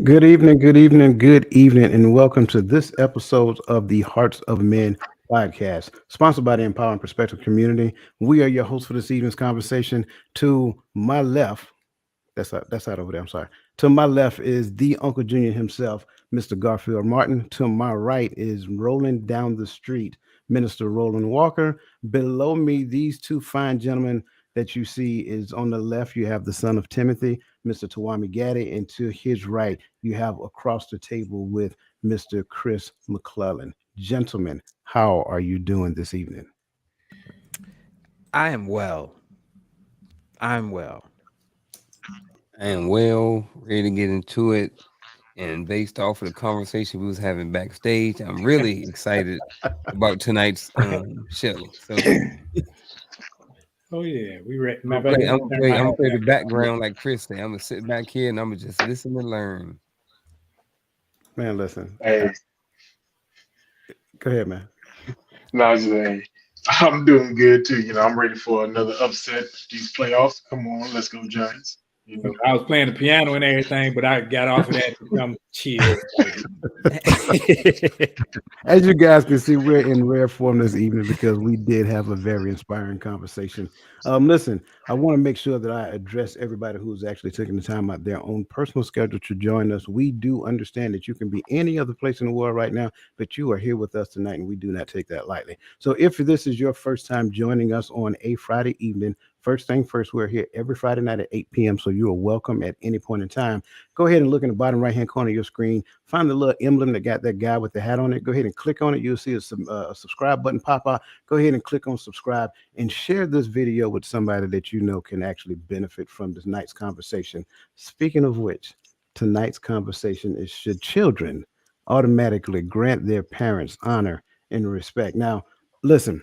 Good evening, good evening, good evening, and welcome to this episode of the Hearts of Men podcast, sponsored by the Empowering Perspective community. We are your hosts for this evening's conversation. To my left, that's out over there. I'm sorry. To my left is the Uncle Junior himself, Mr. Garfield Martin. To my right is rolling down the street, Minister Roland Walker. Below me, these two fine gentlemen that you see is on the left. You have the son of Timothy, Mr. Tawami Gaddy, and to his right, you have across the table with Mr. Chris McClellan. Gentlemen, how are you doing this evening? I am well. I'm well. And well, ready to get into it. And based off of the conversation we was having backstage, I'm really excited about tonight's show. So Oh yeah, we read. I'm gonna Matter of fact, play. let I'm me gonna turn play. my I'm gonna hat play the back on. background like Chris said. I'm gonna sit back here and I'm gonna just listen and learn. Man, listen. Hey, Go ahead, man. Najee, I'm doing good too. I'm ready for another upset these playoffs. Come on, let's go Giants. You know, I was playing the piano and everything, but I got off of that to come chill. As you guys can see, we're in rare form this evening because we did have a very inspiring conversation. Listen, I want to make sure that I address everybody who's actually taking the time out their own personal schedule to join us. We do understand that you can be any other place in the world right now, but you are here with us tonight, and we do not take that lightly. So if this is your first time joining us on a Friday evening, first thing first, we're here every Friday night at 8 p.m. So you are welcome at any point in time. Go ahead and look in the bottom right hand corner of your screen. Find the little emblem that got that guy with the hat on it. Go ahead and click on it. You'll see a subscribe button pop out. Go ahead and click on subscribe and share this video with somebody that you know can actually benefit from this night's conversation. Speaking of which, tonight's conversation is should children automatically grant their parents honor and respect? Now, listen,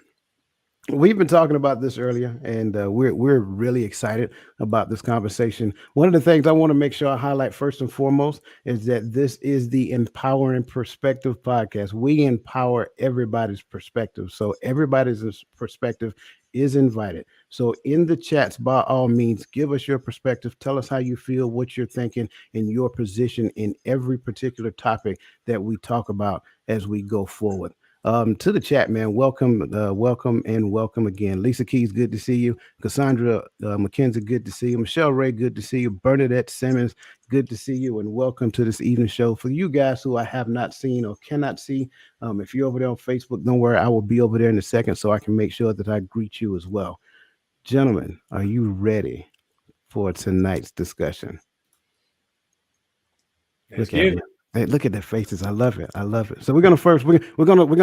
we've been talking about this earlier, and we're really excited about this conversation. One of the things I want to make sure I highlight first and foremost is that this is the Empowering Perspective podcast. We empower everybody's perspective, so everybody's perspective is invited. So in the chats, by all means, give us your perspective. Tell us how you feel, what you're thinking, and your position in every particular topic that we talk about as we go forward. To the chat, man. Welcome, welcome, and welcome again. Lisa Keys, good to see you. Cassandra McKenzie, good to see you. Michelle Ray, good to see you. Bernadette Simmons, good to see you, and welcome to this evening show. For you guys who I have not seen or cannot see, if you're over there on Facebook, don't worry, I will be over there in a second so I can make sure that I greet you as well. Gentlemen, are you ready for tonight's discussion? Let's Look at get them. it. Hey, look at their faces. I love it. I love it. So we're gonna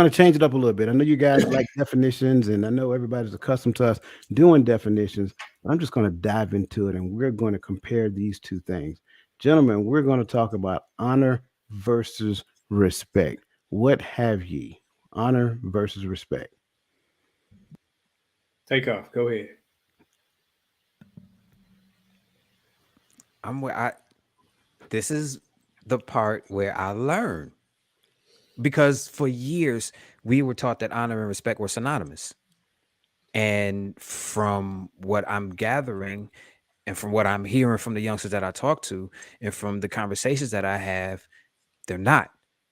change it up a little bit. I know you guys like definitions, and I know everybody's accustomed to us doing definitions. I'm just gonna dive into it, and we're going to compare these two things, gentlemen. We're going to talk about honor versus respect. What have ye? Honor versus respect. Take off. Go ahead. I'm where I this is the part where I learn. Because for years we were taught that honor and respect were synonymous. And from what I'm gathering and from what I'm hearing from the youngsters that I talk to and from the conversations that I have, they're not.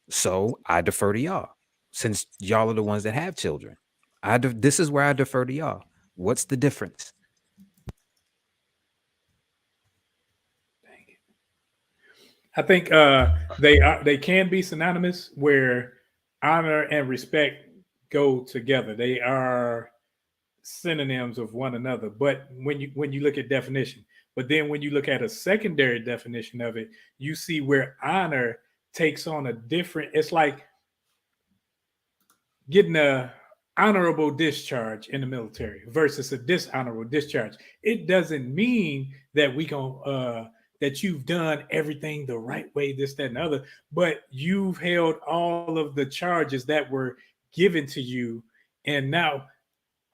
So I defer to y'all. Since y'all are the ones that have children. This is where I defer to y'all. What's the difference? I think they can be synonymous where honor and respect go together. They are synonyms of one another. But when you look at definition, but then when you look at a secondary definition of it, you see where honor takes on a different. It's like getting a honorable discharge in the military versus a dishonorable discharge. It doesn't mean that that you've done everything the right way, this, that, and the other, but you've held all of the charges that were given to you. And now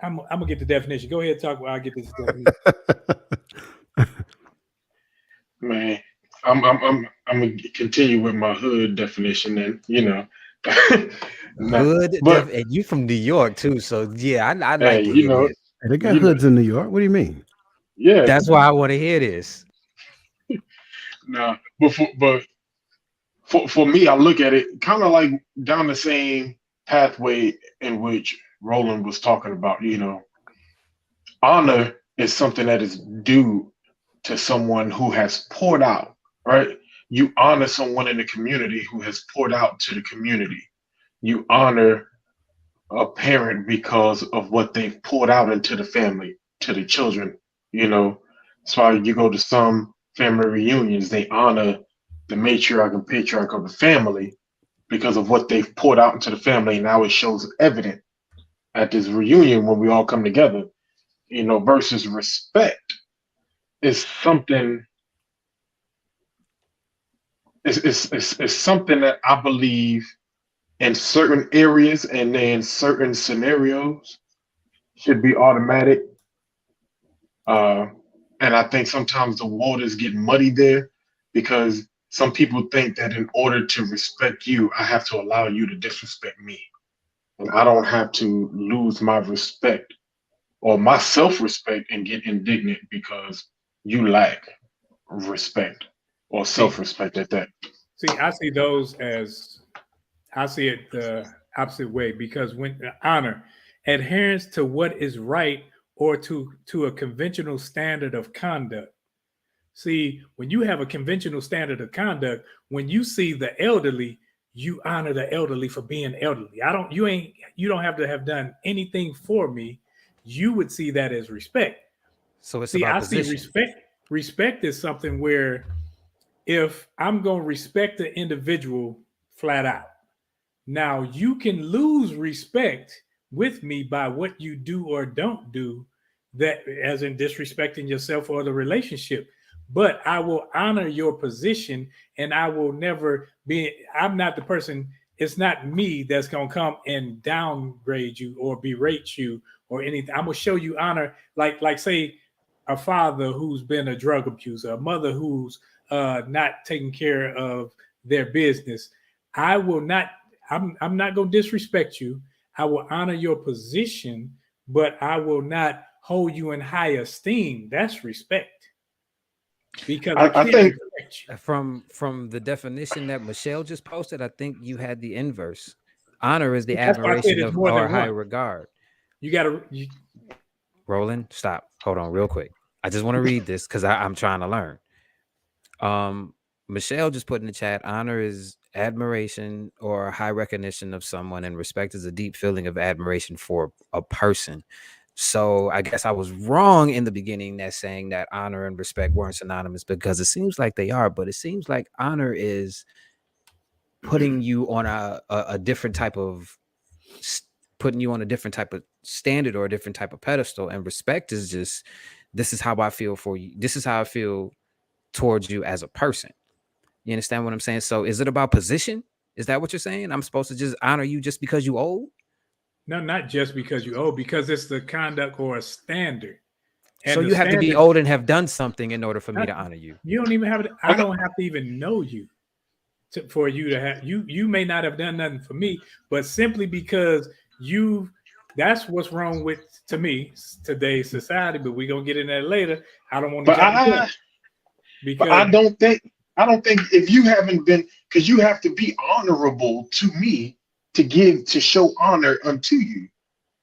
I'm gonna get the definition. Go ahead, talk while I get this definition. man, I'm gonna continue with my hood definition, and no, but And you from New York too, so yeah, I'd hey, like to hear this. Hey, they got you know, hoods in New York. What do you mean? yeah, That's why I want to hear this. no, but for me, I look at it kind of like down the same pathway in which Roland was talking about. Honor is something that is due to someone who has poured out, right? You honor someone in the community who has poured out to the community. You honor a parent because of what they've poured out into the family, to the children. That's why you go to some family reunions, they honor the matriarch and patriarch of the family because of what they've poured out into the family. And now it shows evident at this reunion when we all come together, versus respect is something. It's something that I believe in certain areas and in certain scenarios should be automatic. Uh, and I think sometimes the waters get muddy there because some people think that in order to respect you, I have to allow you to disrespect me. And I don't have to lose my respect or my self respect and get indignant because you lack respect or See, self respect at that. I see those as I see it the opposite way because when honor, adherence to what is right or to a conventional standard of conduct. See, when you have a conventional standard of conduct, when you see the elderly, you honor the elderly for being elderly. You don't have to have done anything for me. You would see that as respect. So it's See, about I see position. respect is something where if I'm going to respect the individual flat out, now you can lose respect with me by what you do or don't do, that as in disrespecting yourself or the relationship. But I will honor your position and I will never be, I'm not the person, it's not me that's gonna come and downgrade you or berate you or anything. I'm gonna show you honor, like say a father who's been a drug abuser, a mother who's not taking care of their business. I will not I'm not going to disrespect you. I will honor your position, but I will not hold you in high esteem. That's respect because I I can't think respect you. From the definition that Michelle just posted, I think you had the inverse. Honor is the That's why I said admiration it's of more or than high one. regard. You got to, Roland, stop. Hold on, real quick. I just want to read this because I'm trying to learn. Michelle just put in the chat, honor is admiration or high recognition of someone, and respect is a deep feeling of admiration for a person. So I guess I was wrong in the beginning that saying that honor and respect weren't synonymous, because it seems like they are, but it seems like honor is putting you on a different type of putting you on a different type of standard or a different type of pedestal, and respect is just, this is how I feel for you, this is how I feel towards you as a person. You understand what I'm saying? So is it about position? Is that what you're saying? I'm supposed to just honor you just because you old? no, not just because you owe, because it's the conduct or a standard. So And the you have to be standard, old and have done something in order for me to honor you. you don't even have to, I I th- don't have to even know you for you to have, you may not have done nothing for me, but simply because you, that's what's wrong with, to me, today's society, but we're going to get in that later. I don't want to but jump into I it but because I don't think if you haven't been, because you have to be honorable to me to show honor unto you.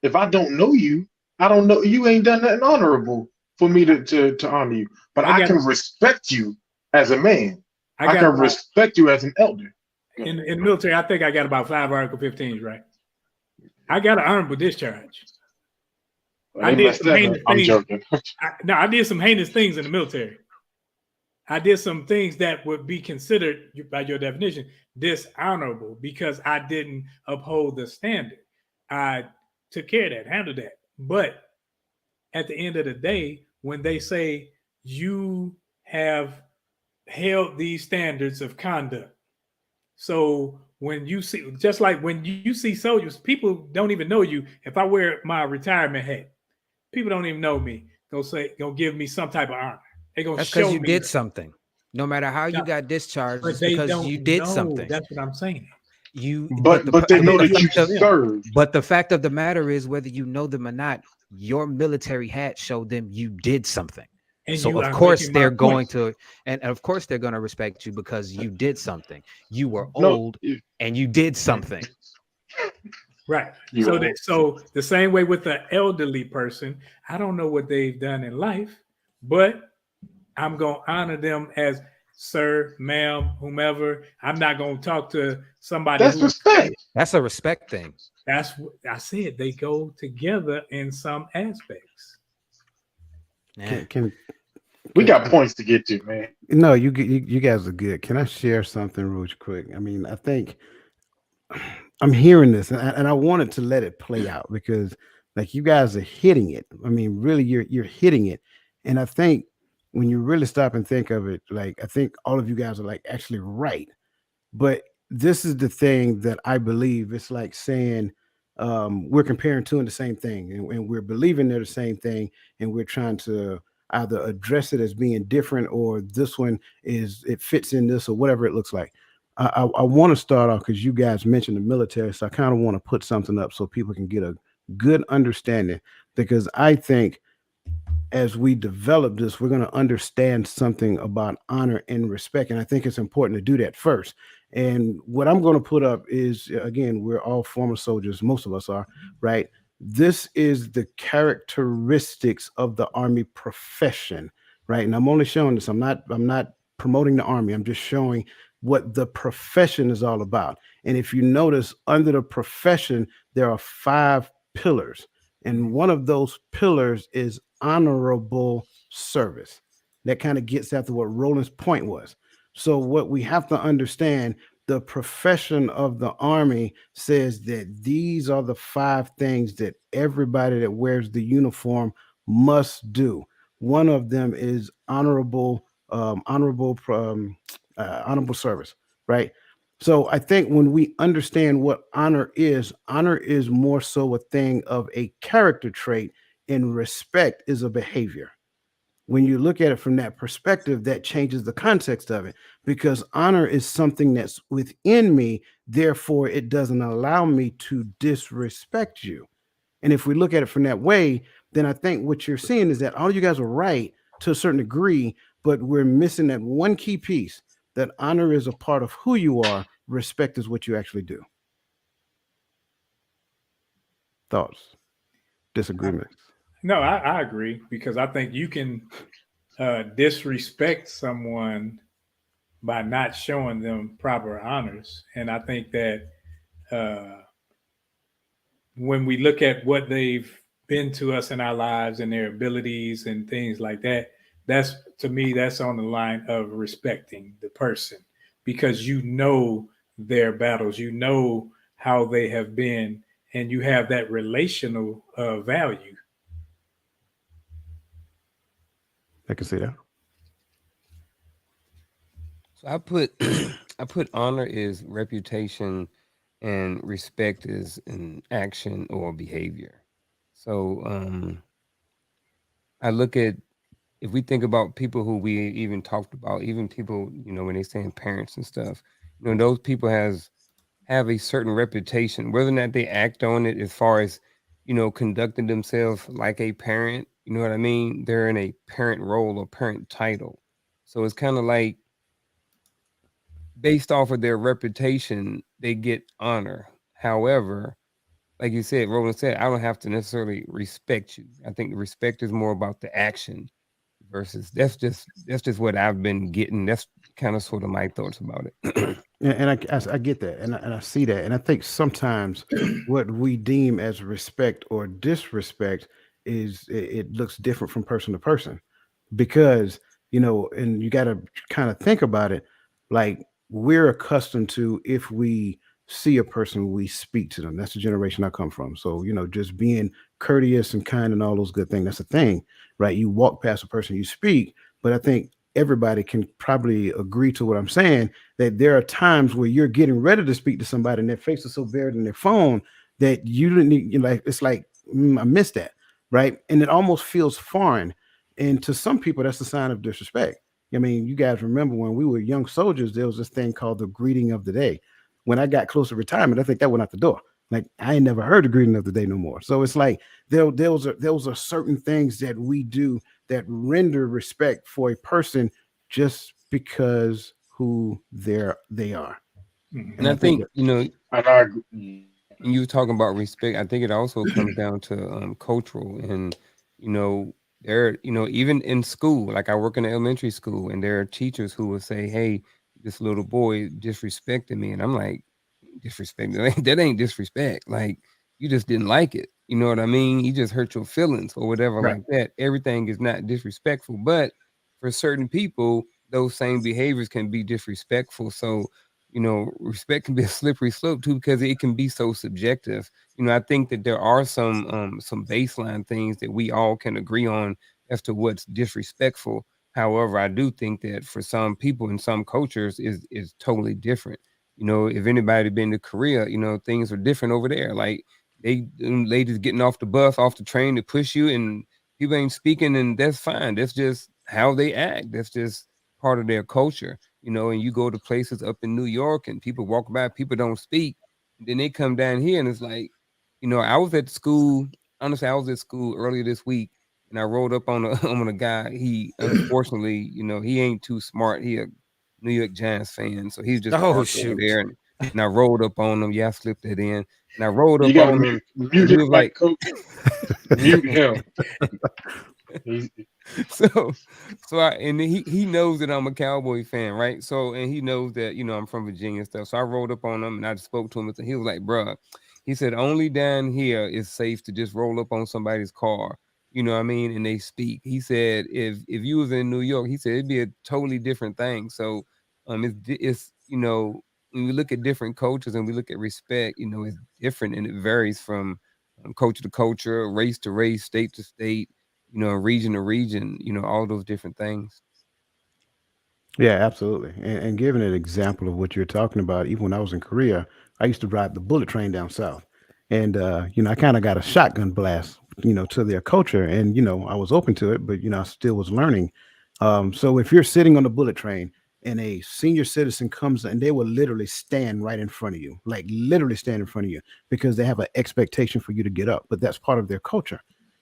If I don't know you, I don't know you ain't done nothing honorable for me to honor you. But I I got, can respect you as a man. I I got can about, respect you as an elder. in the military, I think I got about 5 Article 15s, right? I got an honorable discharge. Well, I they did messed some that up. heinous I'm things. joking. I did some heinous things in the military. I did some things that would be considered, by your definition, dishonorable because I didn't uphold the standard. I took care of that, handled that. But at the end of the day, when they say you have held these standards of conduct, so when you see, just like when you see soldiers, people don't even know you. If I wear my retirement hat, people don't even know me. Gonna give me some type of honor. They're gonna That's because show you me. did something. No matter how you Now, got discharged, but it's they because don't you did know. something. That's what I'm saying. You, but But they I know didn't the that do you it fact for of them. served. but the fact of the matter is, whether you know them or not, your military hat showed them you did something. And So you of are course making my they're point. going to, and of course they're going to respect you because you did something. You were No, old and you did mm, something. Right. you So the same way with the elderly person, I don't know what they've done in life, but I'm gonna honor them as sir, ma'am, whomever. I'm not gonna talk to somebody that's who respect. That's a respect thing. that's what I said. They go together in some aspects. Yeah. Can We can, got points to get to, man. no, you guys are good. Can I share something real quick? I mean, I think I'm hearing this, and I wanted to let it play out because, like, you guys are hitting it. I mean, really, you're hitting it, and I think when you really stop and think of it, like, I think all of you guys are like actually right. But this is the thing that I believe. It's like saying we're comparing two and the same thing, and we're believing they're the same thing, and we're trying to either address it as being different or this one is it fits in this or whatever it looks like. I want to start off because you guys mentioned the military, so I kind of want to put something up so people can get a good understanding because I think as we develop this, we're going to understand something about honor and respect. And I think it's important to do that first. And what I'm going to put up is again, we're all former soldiers, most of us are, right? This is the characteristics of the Army profession, right? And I'm only showing this. I'm not promoting the Army. I'm just showing what the profession is all about. And if you notice, under the profession, there are 5 pillars. And one of those pillars is honorable service. That kind of gets after what Roland's point was. So, what we have to understand, the profession of the Army says that these are the 5 things that everybody that wears the uniform must do. One of them is honorable service, right? So I think when we understand what honor is more so a thing of a character trait, and respect is a behavior. When you look at it from that perspective, that changes the context of it because honor is something that's within me. Therefore, it doesn't allow me to disrespect you. And if we look at it from that way, then I think what you're seeing is that all you guys are right to a certain degree, but we're missing that one key piece that honor is a part of who you are, respect is what you actually do. Thoughts, disagreements. No, I agree because I think you can disrespect someone by not showing them proper honors, and I think that uh, when we look at what they've been to us in our lives and their abilities and things like that, that's to me that's on the line of respecting the person because you know their battles, you know how they have been, and you have that relational value. I can see that. So I put I put honor is reputation and respect is an action or behavior. So I look at if we think about people who we even talked about, even people, when they saying parents and stuff, those people have a certain reputation, whether or not they act on it as far as, conducting themselves like a parent, you know what I mean? They're in a parent role or parent title. So it's kind of like based off of their reputation, they get honor. However, like you said, Roland said, I don't have to necessarily respect you. I think respect is more about the action versus that's just what I've been getting. That's kind of sort of my thoughts about it. And I get that, and I see that, and I think sometimes what we deem as respect or disrespect is it looks different from person to person because and you got to kind of think about it like we're accustomed to if we see a person we speak to them. That's the generation I come from, so just being courteous and kind and all those good things, that's a thing, right? You walk past a person, you speak. But I think everybody can probably agree to what I'm saying, that there are times where you're getting ready to speak to somebody and their face is so buried in their phone that you didn't need, like it's like I missed that, right? And it almost feels foreign, and to some people, that's a sign of disrespect. I mean, you guys remember when we were young soldiers, there was this thing called the greeting of the day. When I got close to retirement, I think that went out the door. Like I ain't never heard the greeting of the day no more. So it's like those are certain things that we do that render respect for a person just because who they are. And And Mhm. I I think think, that And I agree. and you were talking about respect. I think it also comes down to cultural and you know there even in school. Like I work in an elementary school, and there are teachers who will say, "Hey, this little boy disrespected me," and I'm like, "Disrespect? That ain't disrespect. Like you just didn't like it. You know what I mean? You just hurt your feelings or whatever Right. like that. Everything is not disrespectful, but for certain people, those same behaviors can be disrespectful. So respect can be a slippery slope too because it can be so subjective. I think that there are some baseline things that we all can agree on as to what's disrespectful. However, I do think that for some people in some cultures is totally different. If anybody been to Korea, things are different over there. Like ladies getting off the bus, off the train to push you, and people ain't speaking, and that's fine. That's just how they act. That's just part of their culture. And you go to places up in New York and people walk by, people don't speak. Then they come down here and it's like, I was at school. Honestly, I was at school earlier this week and I rolled up on a on a guy. He unfortunately, he ain't too smart. He a New York Giants fan, so he's just Oh parked over shoot. there and I rolled up on him. Yeah, I slipped it in. And I rolled You up gotta on him mute and him, he was Mike like, Coach. Mute him. He's, so and he knows that I'm a Cowboy fan, right? So and he knows that I'm from Virginia and stuff. So I rolled up on him and I just spoke to him and he was like, "Bruh," he said, "only down here is safe to just roll up on somebody's car." You know what I mean? And they speak. He said, if you was in New York, he said it'd be a totally different thing. So it's when we look at different cultures and we look at respect, it's different and it varies from culture to culture, race to race, state to state, region to region, all those different things. Yeah, absolutely. And giving an example of what you're talking about, even when I was in Korea, I used to ride the bullet train down south. And, I kind of got a shotgun blast, to their culture. And, I was open to it, but, I still was learning. So if you're sitting on the bullet train and a senior citizen comes and they will literally stand right in front of you, like literally stand in front of you because they have an expectation for you to get up, but that's part of their culture.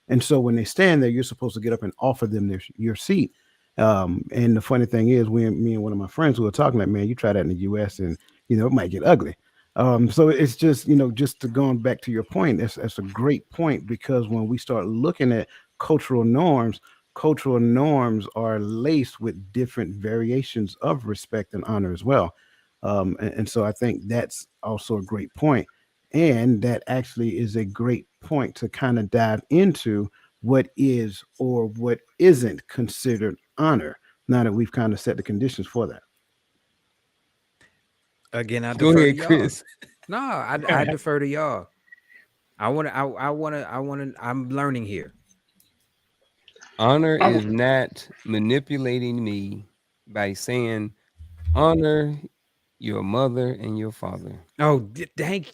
And so when they stand there, you're supposed to get up and offer them your seat. And the funny thing is, me and one of my friends who were talking like, man, you try that in the U.S. and it might get ugly. So it's just just to going back to your point, that's a great point because when we start looking at cultural norms, cultural norms are laced with different variations of respect and honor as well. And so I think that's also a great point, and that actually is a great point to kind of dive into what is or what isn't considered honor now that we've kind of set the conditions for that. Again, I Go defer to ahead, y'all. Chris. No, I defer to y'all. I'm learning here. Honor I, is not manipulating me by saying honor your mother and your father. Oh, thank.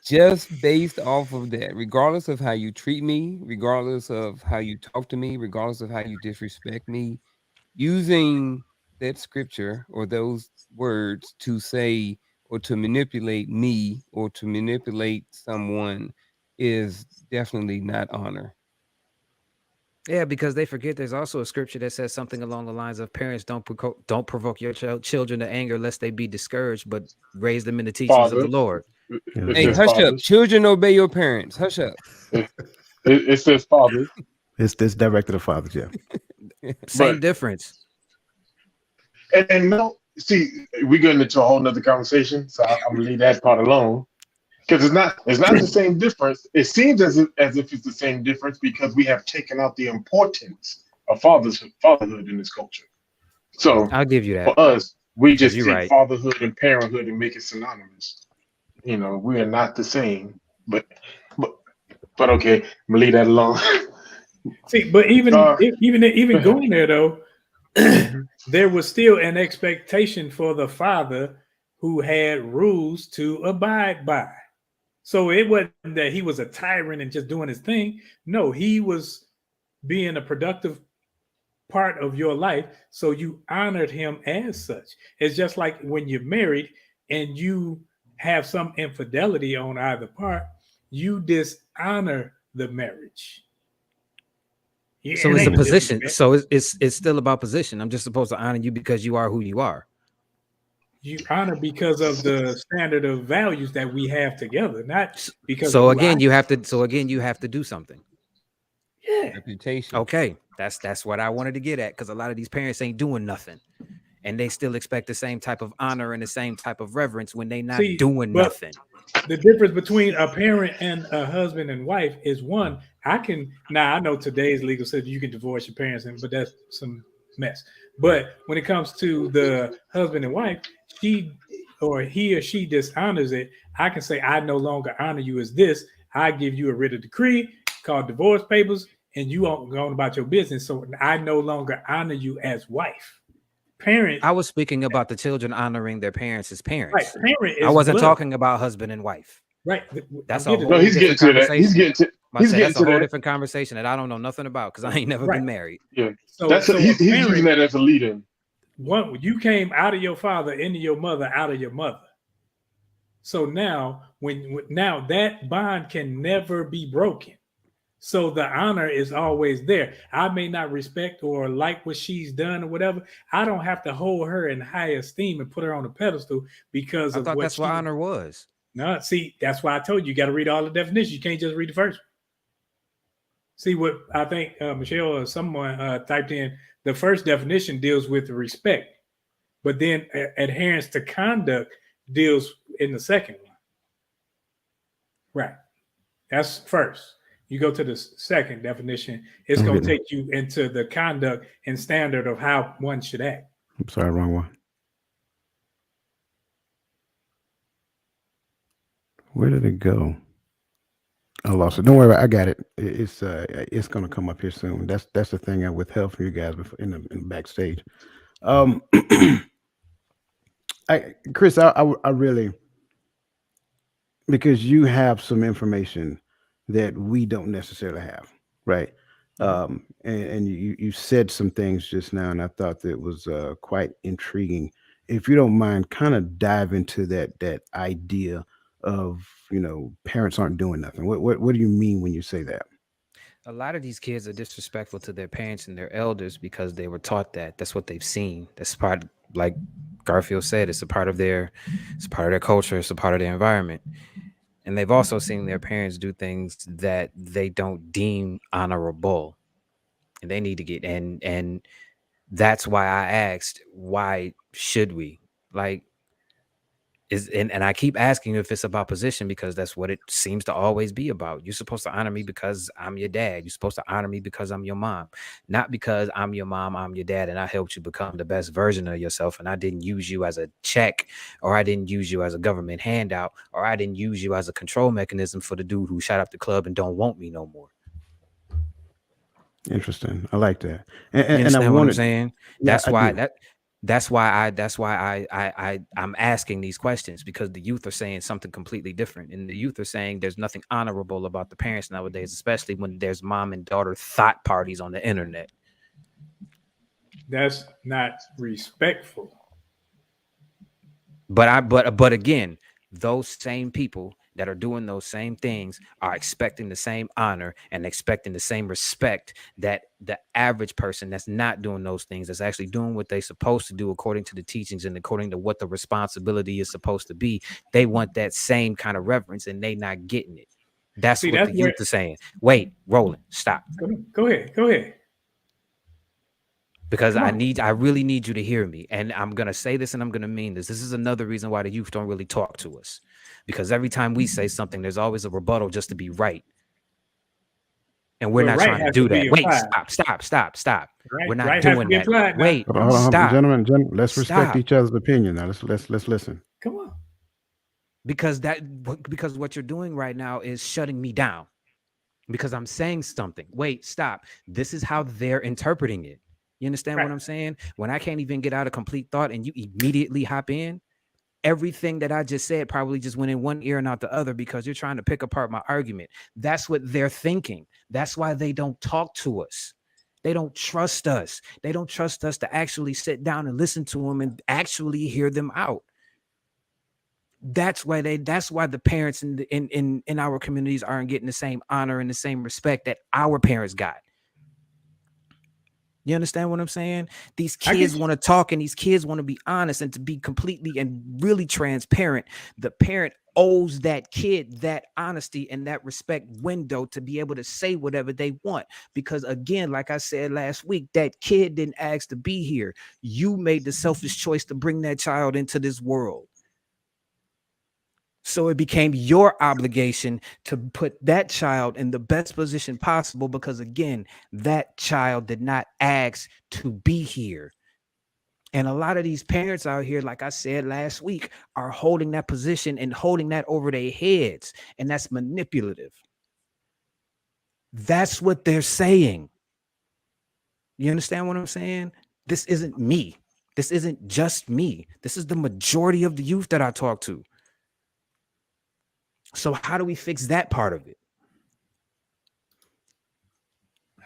Just based off of that, regardless of how you treat me, regardless of how you talk to me, regardless of how you disrespect me, using that scripture or those words to say or to manipulate me or to manipulate someone is definitely not honor. Yeah, because they forget there's also a scripture that says something along the lines of parents don't provoke your children to anger lest they be discouraged, but raise them in the teachings of the fathers. Lord. Yeah, It Hey, says yeah. hush up. fathers. Children obey your parents. Hush up. It, it says fathers. It's directed at fathers, yeah. Same But difference. and no, see, we getting into a whole nother conversation, so I'm gonna leave that part alone because it's not the same difference. It seems as if it's the same difference because we have taken out the importance of fatherhood in this culture. So I'll give you that for us, we because just you're take right. fatherhood and parenthood and make it synonymous. We are not the same. But but okay, I'm gonna leave that alone. See, but even uh, even going there though, there was still an expectation for the father who had rules to abide by. So it wasn't that he was a tyrant and just doing his thing. No, he was being a productive part of your life. So you honored him as such. It's just like when you're married and you have some infidelity on either part, you dishonor the marriage. Yeah, So it it's a ain't a position. disrespect. So it's still about position. I'm just supposed to honor you because you are who you are. You honor because of the standard of values that we have together, not because of So who I again, am. you have to. So again, you have to do something. Yeah. Reputation. Okay, that's what I wanted to get at, because a lot of these parents ain't doing nothing, and they still expect the same type of honor and the same type of reverence when they not See, doing but nothing. the difference between a parent and a husband and wife is one, I can now I know today's legal system you can divorce your parents, but that's some mess. But when it comes to the husband and wife, she or he or she dishonors it. I can say I no longer honor you as this. I give you a writ of decree called divorce papers, and you on going about your business. So I no longer honor you as wife. Parent, I was speaking about the children honoring their parents as right? parents. Parent I is wasn't blood, talking about husband and wife. right? I'm That's a getting No, whole he's getting different to that. conversation. I He's said getting that's a to whole that. different conversation that I don't know nothing about because I ain't never right. been married. Yeah, So a he's using parent, that as a lead-in. one you came out of your father into your mother, out of your mother. So now now that bond can never be broken. So the honor is always there. I may not respect or like what she's done or whatever. I don't have to hold her in high esteem and put her on a pedestal because I of thought what that's what she. honor was. No, see, that's why I told you got to read all the definitions. You can't just read the first one. See what I think Michelle or someone typed in. The first definition deals with respect, but then adherence to conduct deals in the second one. Right. That's first. You go to the second definition, it's I'm going to getting. take you into the conduct and standard of how one should act. I'm sorry, wrong one. Where did it go? I lost it. Don't worry, I got it. It's gonna come up here soon. That's the thing I withheld from you guys before in the backstage. Um, Chris, I really, because you have some information that we don't necessarily have, right? Mhm. And you said some things just now, and I thought that was quite intriguing. If you don't mind, kind of dive into that idea of parents aren't doing nothing. What do you mean when you say that? A lot of these kids are disrespectful to their parents and their elders because they were taught that. That's what they've seen. That's part, like Garfield said, it's a part of their culture. It's a part of their environment. And they've also seen their parents do things that they don't deem honorable, and they need to get and that's why I asked, why should we, like, and I keep asking if it's about position, because that's what it seems to always be about. You're supposed to honor me because I'm your dad. You're supposed to honor me because I'm your mom, not because I'm your mom, I'm your dad, and I helped you become the best version of yourself. And I didn't use you as a check, or I didn't use you as a government handout, or I didn't use you as a control mechanism for the dude who shot up the club and don't want me no more. Interesting. I like that. You And I understand what I'm wanted, saying? yeah, That's I why do. I'm asking these questions, because the youth are saying something completely different. And the youth are saying there's nothing honorable about the parents nowadays, especially when there's mom and daughter thought parties on the internet. That's not respectful. But again, those same people that are doing those same things are expecting the same honor and expecting the same respect that the average person that's not doing those things, that's actually doing what they're supposed to do according to the teachings and according to what the responsibility is supposed to be. They want that same kind of reverence, and they not getting it. That's See, what that's the where. youth are saying. Wait, Roland, stop. Go ahead. Go ahead. Because Come on. I really need you to hear me. And I'm going to say this and I'm going to mean this. This is another reason why the youth don't really talk to us. Because every time we say something, there's always a rebuttal just to be right. And we're But not right trying to has to do be that. Wait, applied. stop. We're not Right has to doing be that. applied now. Wait, Hold on, stop. gentlemen. Let's respect Stop. each other's opinion now. Let's listen. Come on. Because what you're doing right now is shutting me down. Because I'm saying something. Wait, stop. This is how they're interpreting it. You understand Right. what I'm saying? When I can't even get out a complete thought and you immediately hop in, everything that I just said probably just went in one ear and out the other, because you're trying to pick apart my argument. That's what they're thinking. That's why they don't talk to us. They don't trust us. They don't trust us to actually sit down and listen to them and actually hear them out. That's why the parents in our communities aren't getting the same honor and the same respect that our parents got. You understand what I'm saying? These I get kids you. want to talk and these kids want to be honest and to be completely and really transparent. The parent owes that kid that honesty and that respect window to be able to say whatever they want. Because again, like I said last week, that kid didn't ask to be here. You made the selfish choice to bring that child into this world. So it became your obligation to put that child in the best position possible because, again, that child did not ask to be here. And a lot of these parents out here, like I said last week, are holding that position and holding that over their heads. And that's manipulative. That's what they're saying. You understand what I'm saying? This isn't me. This isn't just me. This is the majority of the youth that I talk to. So how do we fix that part of it?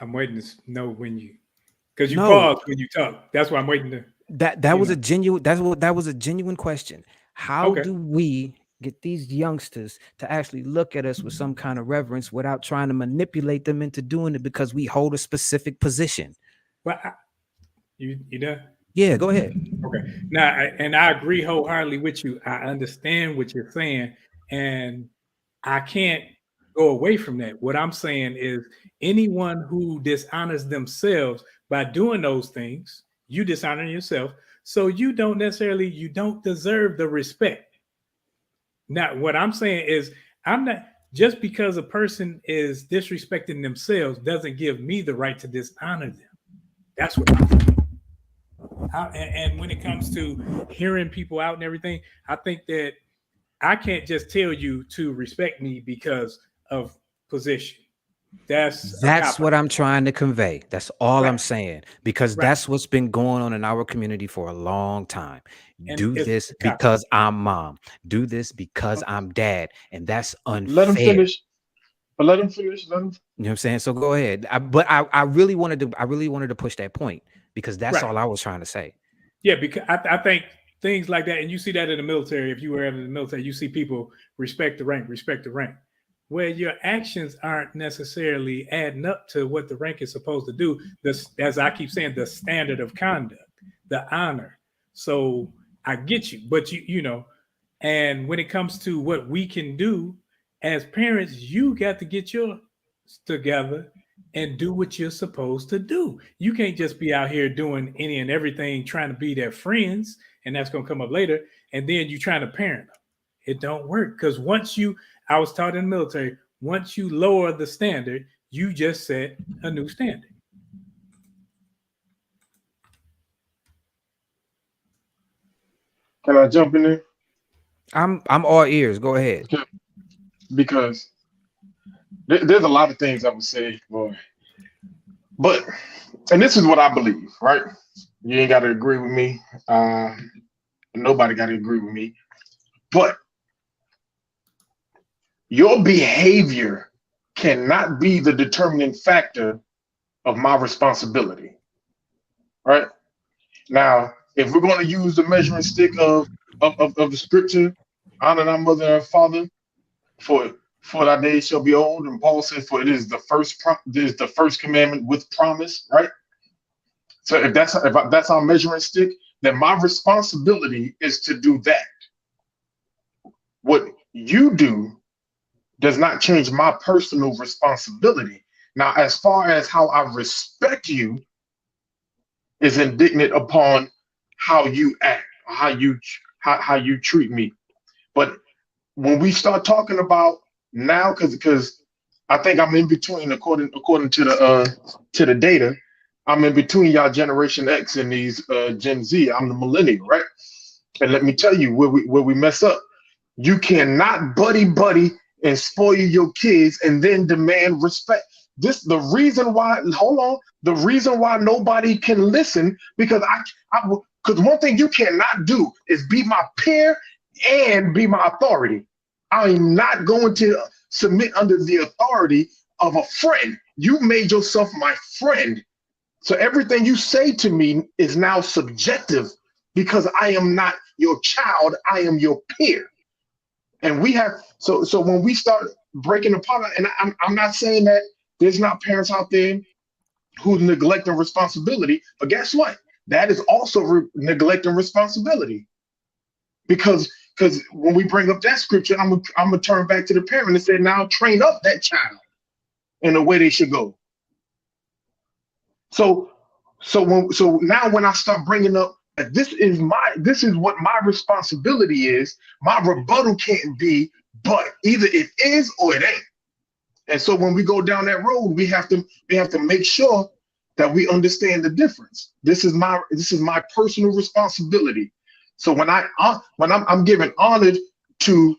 I'm waiting to know when you, because you No, pause when you talk. That's why I'm waiting to, that you was know. a genuine that was a genuine question. How Okay. do we get these youngsters to actually look at us with some kind of reverence without trying to manipulate them into doing it because we hold a specific position? Well, you done? Yeah, go ahead. Okay. Now, and I agree wholeheartedly with you. I understand what you're saying, and I can't go away from that. What I'm saying is, anyone who dishonors themselves by doing those things, you dishonor yourself. So you don't deserve the respect. Now, what I'm saying is, I'm not just because a person is disrespecting themselves doesn't give me the right to dishonor them. That's what I'm saying. And when it comes to hearing people out and everything, I think that I can't just tell you to respect me because of position. That's a That's cop out. what I'm trying to convey. That's all Right, I'm saying because right. that's what's been going on in our community for a long time. And Do it's this a cop out. because I'm mom. Do this because I'm dad, and that's Let him unfair. finish. But let him finish. Let him. You know what I'm saying? So go ahead. I really wanted to push that point because that's Right. all I was trying to say. Yeah, because I think things like that, and you see that in the military. If you were ever in the military, you see people respect the rank, respect the rank. Where your actions aren't necessarily adding up to what the rank is supposed to do. This, as I keep saying, the standard of conduct, the honor. So I get you, but you know, and when it comes to what we can do as parents, you got to get your together and do what you're supposed to do. You can't just be out here doing any and everything trying to be their friends, and that's going to come up later. And then you trying to parent them. It don't work because I was taught in the military, once you lower the standard, you just set a new standard. Can I jump in there? I'm all ears. Go ahead. Okay. Because there's a lot of things I would say, boy. But and this is what I believe, right? You ain't got to agree with me. Uh, Nobody got to agree with me. But your behavior cannot be the determining factor of my responsibility, right? Now, if we're going to use the measuring stick of the scripture, honor thy mother and father, for thy days shall be old, and Paul said, for it is the first commandment with promise, right? So if that's our measuring stick, then my responsibility is to do that. What you do does not change my personal responsibility. Now, as far as how I respect you is indignant upon how you act, how you treat me. But when we start talking about now, because I think I'm in between, according to the data, I'm in between y'all Generation X and these Gen Z. I'm the millennial, right? And let me tell you where we mess up. You cannot buddy and spoil your kids and then demand respect. This the reason why. Hold on. The reason why nobody can listen because because one thing you cannot do is be my peer and be my authority. I'm not going to submit under the authority of a friend. You made yourself my friend. So everything you say to me is now subjective because I am not your child, I am your peer. And we have so when we start breaking apart, and I'm not saying that there's not parents out there who neglecting responsibility, but guess what? That is also neglecting responsibility because when we bring up that scripture, I'm gonna turn back to the parent and say, now train up that child in the way they should go. So so now when I start bringing up that this is what my responsibility is, my rebuttal can't be, but either it is or it ain't. And so when we go down that road, we have to make sure that we understand the difference. This is my personal responsibility. So when I'm giving honor to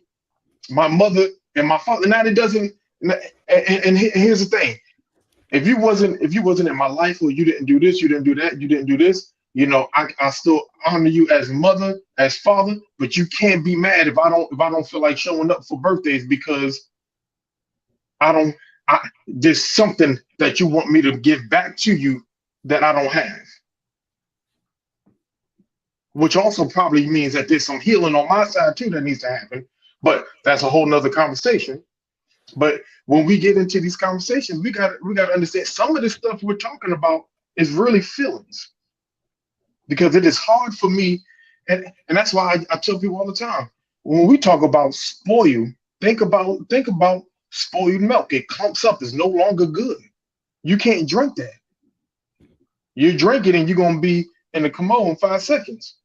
my mother and my father, now it doesn't. And here's the thing: if you wasn't in my life, or you didn't do this, you didn't do that, you didn't do this, I still honor you as mother, as father. But you can't be mad if I don't feel like showing up for birthdays because I don't. There's something that you want me to give back to you that I don't have, which also probably means that there's some healing on my side too that needs to happen. But that's a whole nother conversation. But when we get into these conversations, we got to understand some of the stuff we're talking about is really feelings, because it is hard for me, and that's why I tell people all the time, when we talk about spoil, think about spoiled milk. It clumps up. It's no longer good. You can't drink that. You drink it and you're gonna be in the commode in 5 seconds,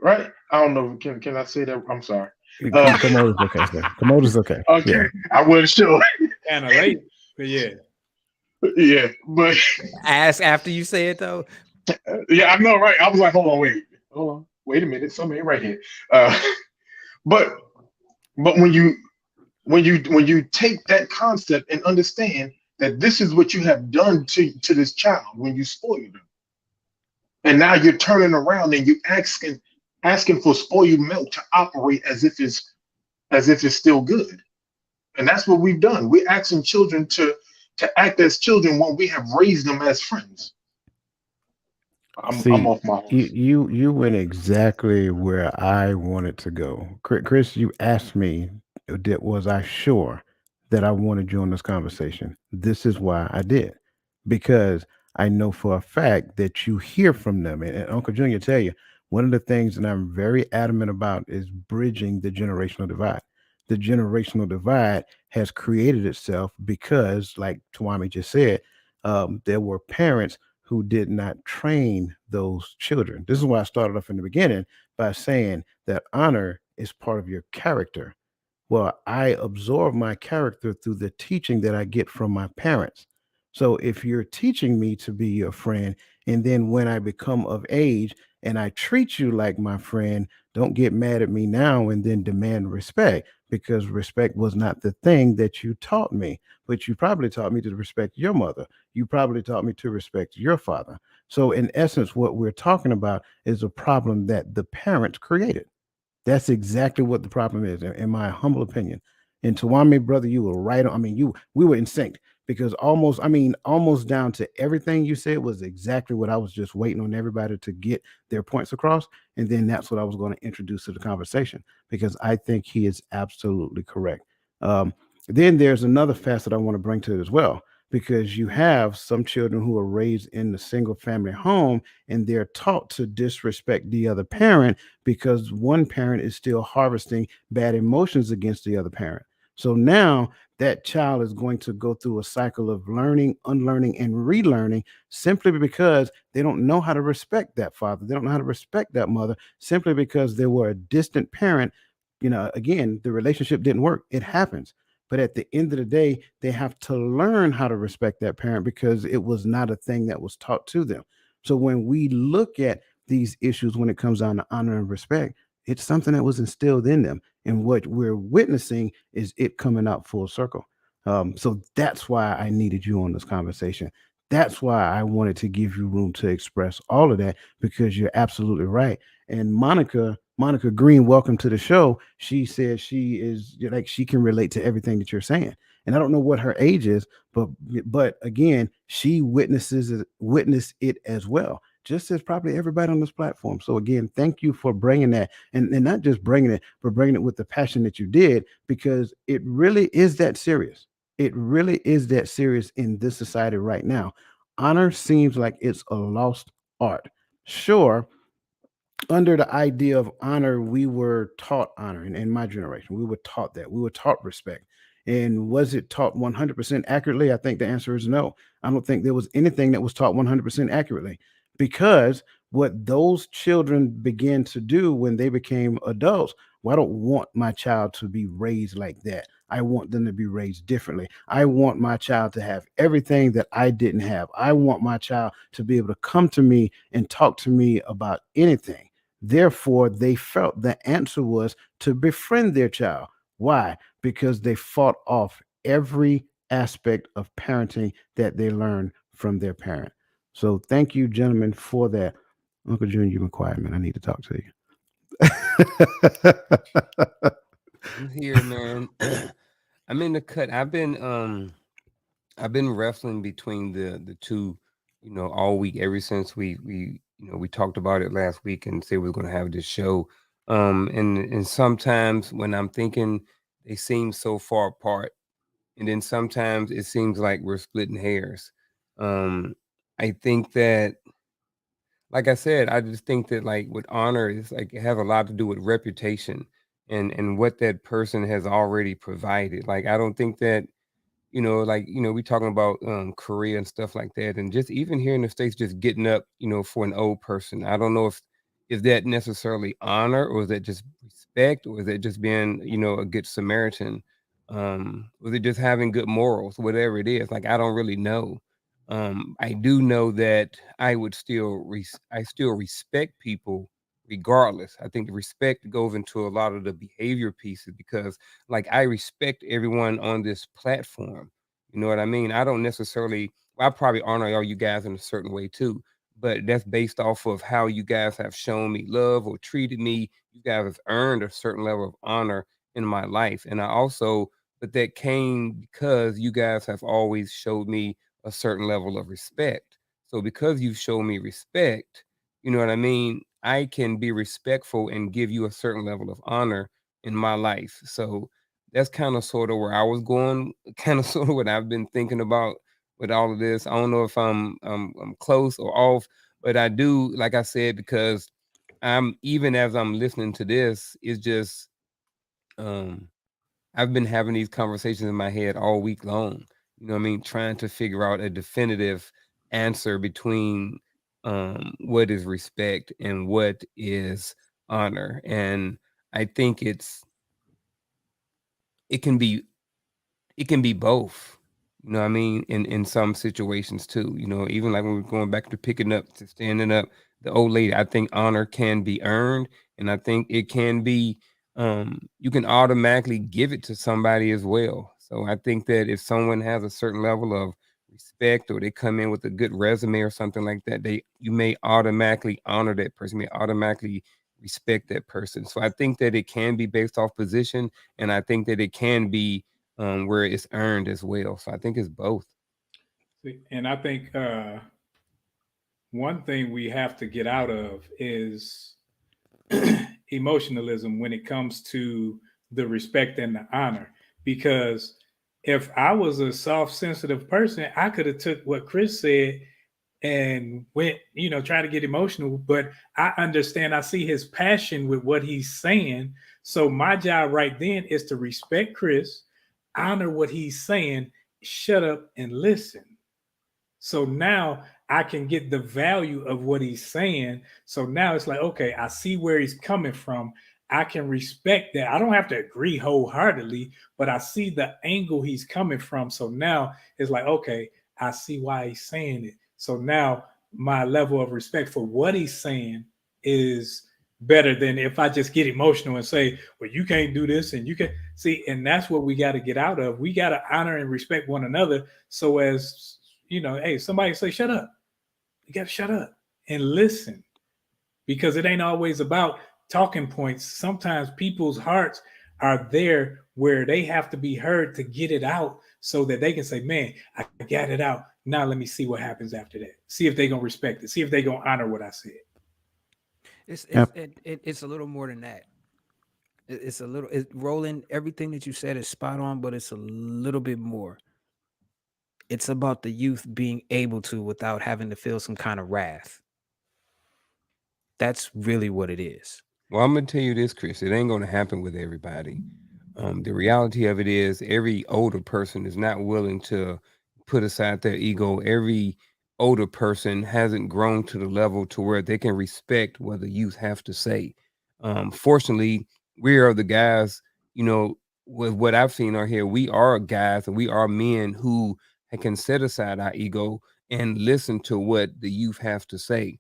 right? I don't know. Can I say that? I'm sorry. Commode is okay, sir. Commode is okay. Okay, Yeah. I wasn't sure. Kind of late, but yeah. Yeah, but Ask after you say it though. yeah, I know, right? I was like, hold on, wait a minute, something ain't right here. But when you take that concept and understand that this is what you have done to this child when you spoil them, and now you're turning around and you asking for spoiled milk to operate as if it's still good. And that's what we've done. We're asking children to act as children when we have raised them as friends. I'm See, off my you horse. you went exactly where I wanted to go. Chris, you asked me, that was I sure that I wanted you on this conversation. This is why I did. Because I know for a fact that you hear from them. And Uncle Junior tell you, one of the things that I'm very adamant about is bridging the generational divide. The generational divide has created itself because, like Tuami just said, there were parents who did not train those children. This is why I started off in the beginning by saying that honor is part of your character. Well, I absorb my character through the teaching that I get from my parents. So if you're teaching me to be your friend, and then when I become of age and I treat you like my friend, don't get mad at me now and then demand respect, because respect was not the thing that you taught me. But you probably taught me to respect your mother. You probably taught me to respect your father. So, in essence, what we're talking about is a problem that the parents created. That's exactly what the problem is, in my humble opinion. And Tawame, brother, you were right on. I mean, we were in sync, because almost down to everything you said was exactly what I was just waiting on everybody to get their points across. And then that's what I was going to introduce to the conversation, because I think he is absolutely correct. Um, then there's another facet I want to bring to it as well, because you have some children who are raised in the single family home and they're taught to disrespect the other parent because one parent is still harvesting bad emotions against the other parent. So now that child is going to go through a cycle of learning, unlearning, and relearning, simply because they don't know how to respect that father. They don't know how to respect that mother, simply because they were a distant parent. Again, the relationship didn't work. It happens. But at the end of the day, they have to learn how to respect that parent, because it was not a thing that was taught to them. So when we look at these issues, when it comes down to honor and respect, it's something that was instilled in them. And what we're witnessing is it coming out full circle. So that's why I needed you on this conversation. That's why I wanted to give you room to express all of that, because you're absolutely right. And Monica Green, welcome to the show. She says she is like, she can relate to everything that you're saying. And I don't know what her age is, but again, she witnessed it as well. just as probably everybody on this platform. So again, thank you for bringing that, and not just bringing it, but bringing it with the passion that you did, because it really is that serious. It really is that serious in this society right now. Honor seems like it's a lost art. Sure, under the idea of honor, we were taught honor in my generation. We were taught that. We were taught respect. And was it taught 100% accurately? I think the answer is no. I don't think there was anything that was taught 100% accurately, because what those children began to do when they became adults, well, I don't want my child to be raised like that. I want them to be raised differently. I want my child to have everything that I didn't have. I want my child to be able to come to me and talk to me about anything. Therefore, they felt the answer was to befriend their child. Why? Because they fought off every aspect of parenting that they learned from their parent. So, thank you, gentlemen, for that. Uncle Junior, you've been quiet, man. I need to talk to you. I'm here, man. I'm in the cut. I've been wrestling between the two, all week ever since we talked about it last week and said we are gonna have this show. And sometimes when I'm thinking they seem so far apart, and then sometimes it seems like we're splitting hairs. Um, I think that, like I said, I just think that, like, with honor, it's like it has a lot to do with reputation and what that person has already provided. Like, I don't think that, like, we talking about Korea and stuff like that, and just even here in the States, just getting up, for an old person. I don't know if is that necessarily honor, or is that just respect, or is that just being, a good Samaritan, was it just having good morals, whatever it is. Like, I don't really know. I do know that I still respect people regardless. I think the respect goes into a lot of the behavior pieces, because, like, I respect everyone on this platform. You know what I mean? I don't necessarily, well, I probably honor all you guys in a certain way too, but that's based off of how you guys have shown me love or treated me. You guys have earned a certain level of honor in my life. And I also, but that came because you guys have always showed me a certain level of respect. So because you've shown me respect, you know what I mean? I can be respectful and give you a certain level of honor in my life. So that's kind of sort of where I was going, kind of sort of what I've been thinking about with all of this. I don't know if I'm close or off, but I do, like I said, because I'm, even as I'm listening to this, it's just um I've been having these conversations in my head all week long. You know what I mean? Trying to figure out a definitive answer between what is respect and what is honor. And I think it can be it can be both. You know what I mean? In some situations too. Even like when we're going back to picking up to standing up, the old lady, I think honor can be earned, and I think it can be you can automatically give it to somebody as well. So I think that if someone has a certain level of respect, or they come in with a good resume or something like that, you may automatically honor that person, may automatically respect that person. So I think that it can be based off position, and I think that it can be where it's earned as well. So I think it's both. And I think one thing we have to get out of is emotionalism when it comes to the respect and the honor. Because if I was a soft, sensitive person, I could have took what Chris said and went, try to get emotional. But I understand, I see his passion with what he's saying. So my job right then is to respect Chris, honor what he's saying, shut up and listen. So now I can get the value of what he's saying. So now it's like, okay, I see where he's coming from. I can respect that. I don't have to agree wholeheartedly, but I see the angle he's coming from. So now it's like, okay, I see why he's saying it. So now my level of respect for what he's saying is better than if I just get emotional and say, well, you can't do this and you can see. And that's what we got to get out of. We got to honor and respect one another. So as hey, somebody say, shut up. You got to shut up and listen, because it ain't always about talking points. Sometimes people's hearts are there where they have to be heard to get it out so that they can say, man, I got it out. Now let me see what happens after that. See if they gonna respect it. See if they gonna honor what I said. Yep. It's a little more than that. It's a little. Roland, everything that you said is spot on, but it's a little bit more. It's about the youth being able to without having to feel some kind of wrath. That's really what it is. Well, I'm gonna tell you this, Chris. It ain't gonna happen with everybody. The reality of it is, every older person is not willing to put aside their ego. Every older person hasn't grown to the level to where they can respect what the youth have to say. Fortunately, we are the guys. You know, with what I've seen or here, we are guys and we are men who can set aside our ego and listen to what the youth have to say.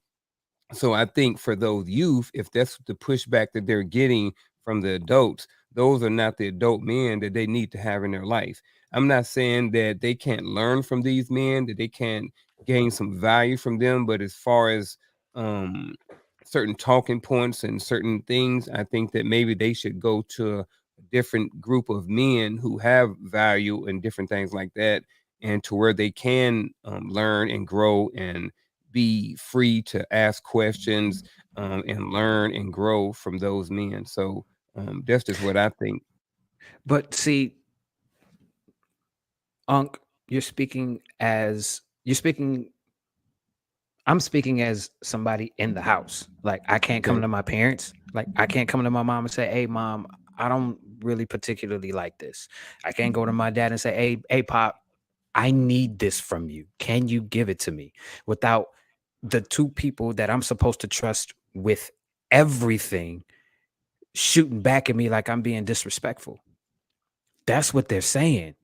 So I think for those youth, if that's the pushback that they're getting from the adults, those are not the adult men that they need to have in their life. I'm not saying that they can't learn from these men, that they can't gain some value from them, but as far as um, certain talking points and certain things, I think that maybe they should go to a different group of men who have value and different things like that, and to where they can learn and grow and be free to ask questions and learn and grow from those men. So that's just what I think. But see, Unc, you're speaking. I'm speaking as somebody in the house. Like I can't come Okay. to my parents. Like I can't come to my mom and say, "Hey, mom, I don't really particularly like this." I can't go to my dad and say, "Hey, pop, I need this from you. Can you give it to me?" Without the two people that I'm supposed to trust with everything shooting back at me like I'm being disrespectful. That's what they're saying.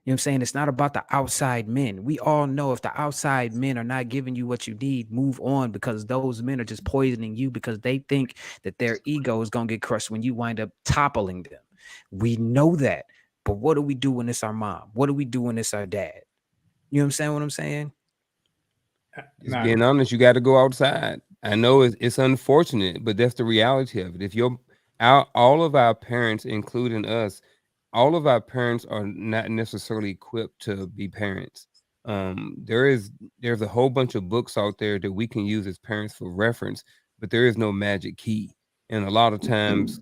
You know what I'm saying? It's not about the outside men. We all know if the outside men are not giving you what you need, move on, because those men are just poisoning you because they think that their ego is going to get crushed when you wind up toppling them. We know that. But what do we do when it's our mom? What do we do when it's our dad? You know what I'm saying? What I'm saying? Just Nah, being honest, you got to go outside. I know it's unfortunate, but that's the reality of it. If all of our parents, including us, all of our parents are not necessarily equipped to be parents. There's a whole bunch of books out there that we can use as parents for reference, but there is no magic key. And a lot of times,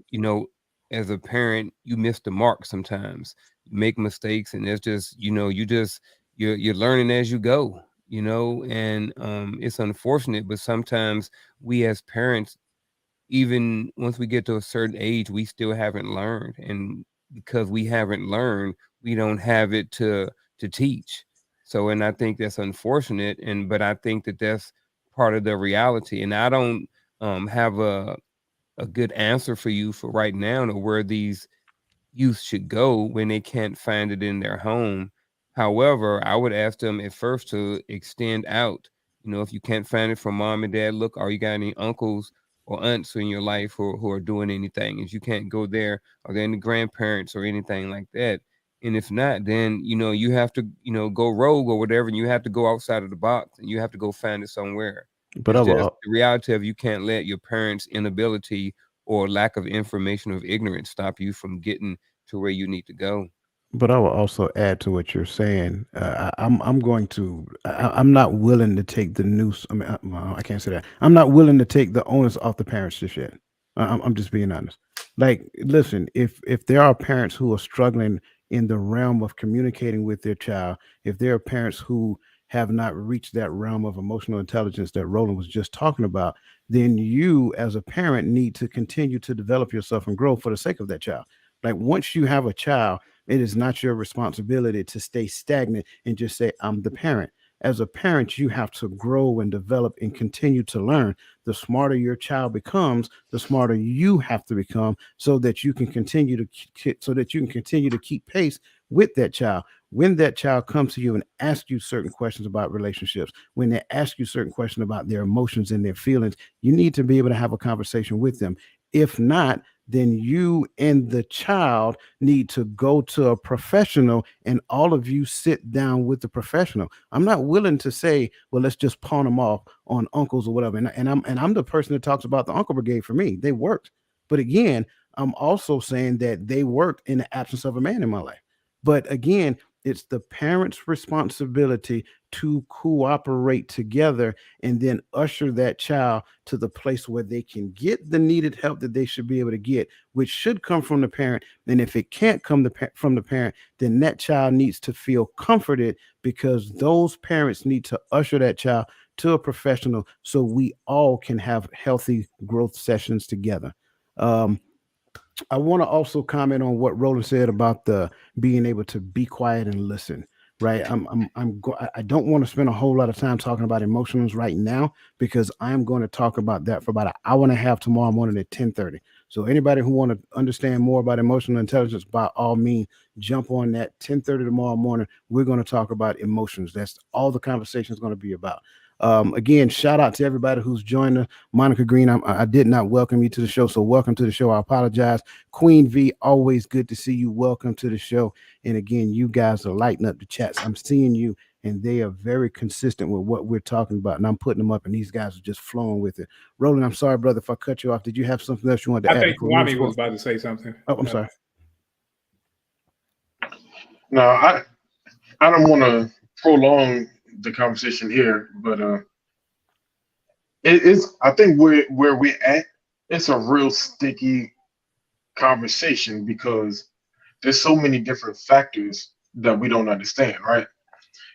as a parent, you miss the mark sometimes. You make mistakes, and it's just, you're learning as you go, and it's unfortunate, but sometimes we as parents, even once we get to a certain age, we still haven't learned, and because we haven't learned, we don't have it to teach. So, and I think that's unfortunate, and but I think that that's part of the reality, and I don't have a good answer for you for right now to where these youth should go when they can't find it in their home. However, I would ask them at first to extend out. If you can't find it from mom and dad, look, are you got any uncles or aunts in your life who are doing anything? If you can't go there, are there any grandparents or anything like that? And if not, then you have to go rogue or whatever, and you have to go outside of the box and you have to go find it somewhere. But It's I just will, the reality of you can't let your parents' inability or lack of information or ignorance stop you from getting to where you need to go. but I will also add to what you're saying. I'm going to. I'm not willing to take the noose. I mean, well, I can't say that. I'm not willing to take the onus off the parents just yet. I'm just being honest. Like, listen, if there are parents who are struggling in the realm of communicating with their child, if there are parents who have not reached that realm of emotional intelligence that Roland was just talking about, then you, as a parent, need to continue to develop yourself and grow for the sake of that child. Like, once you have a child, it is not your responsibility to stay stagnant and just say, I'm the parent. As a parent, you have to grow and develop and continue to learn. The smarter your child becomes, the smarter you have to become, so that you can continue to keep pace with that child. When that child comes to you and asks you certain questions about relationships, when they ask you certain questions about their emotions and their feelings, you need to be able to have a conversation with them. If not, then you and the child need to go to a professional, and all of you sit down with the professional. I'm not willing to say, well, let's just pawn them off on uncles or whatever. And I'm the person that talks about the uncle brigade. For me, they worked. But again, I'm also saying that they worked in the absence of a man in my life. But again, It's the parents' responsibility to cooperate together and then usher that child to the place where they can get the needed help that they should be able to get, which should come from the parent. And if it can't come from the parent, then that child needs to feel comforted, because those parents need to usher that child to a professional so we all can have healthy growth sessions together. Um, I want to also comment on what Roland said about the being able to be quiet and listen. Right, I don't want to spend a whole lot of time talking about emotions right now, because I'm going to talk about that for about an hour and a half tomorrow morning at 10:30. So anybody who want to understand more about emotional intelligence, by all means, jump on that 10:30 tomorrow morning. We're going to talk about emotions. That's all the conversation is going to be about. Again, shout out to everybody who's joined us. Monica Green, I did not welcome you to the show, so welcome to the show. I apologize. Queen V, always good to see you. Welcome to the show. And again, you guys are lighting up the chats. I'm seeing you, and they are very consistent with what we're talking about. And I'm putting them up, and these guys are just flowing with it. Roland, I'm sorry, brother, if I cut you off. Did you have something else you wanted to I add think before we Kwame move was forward? about to say something. Oh, I'm sorry. No, I don't want to prolong the conversation here, but it is. I think where we're at, it's a real sticky conversation because there's so many different factors that we don't understand, right?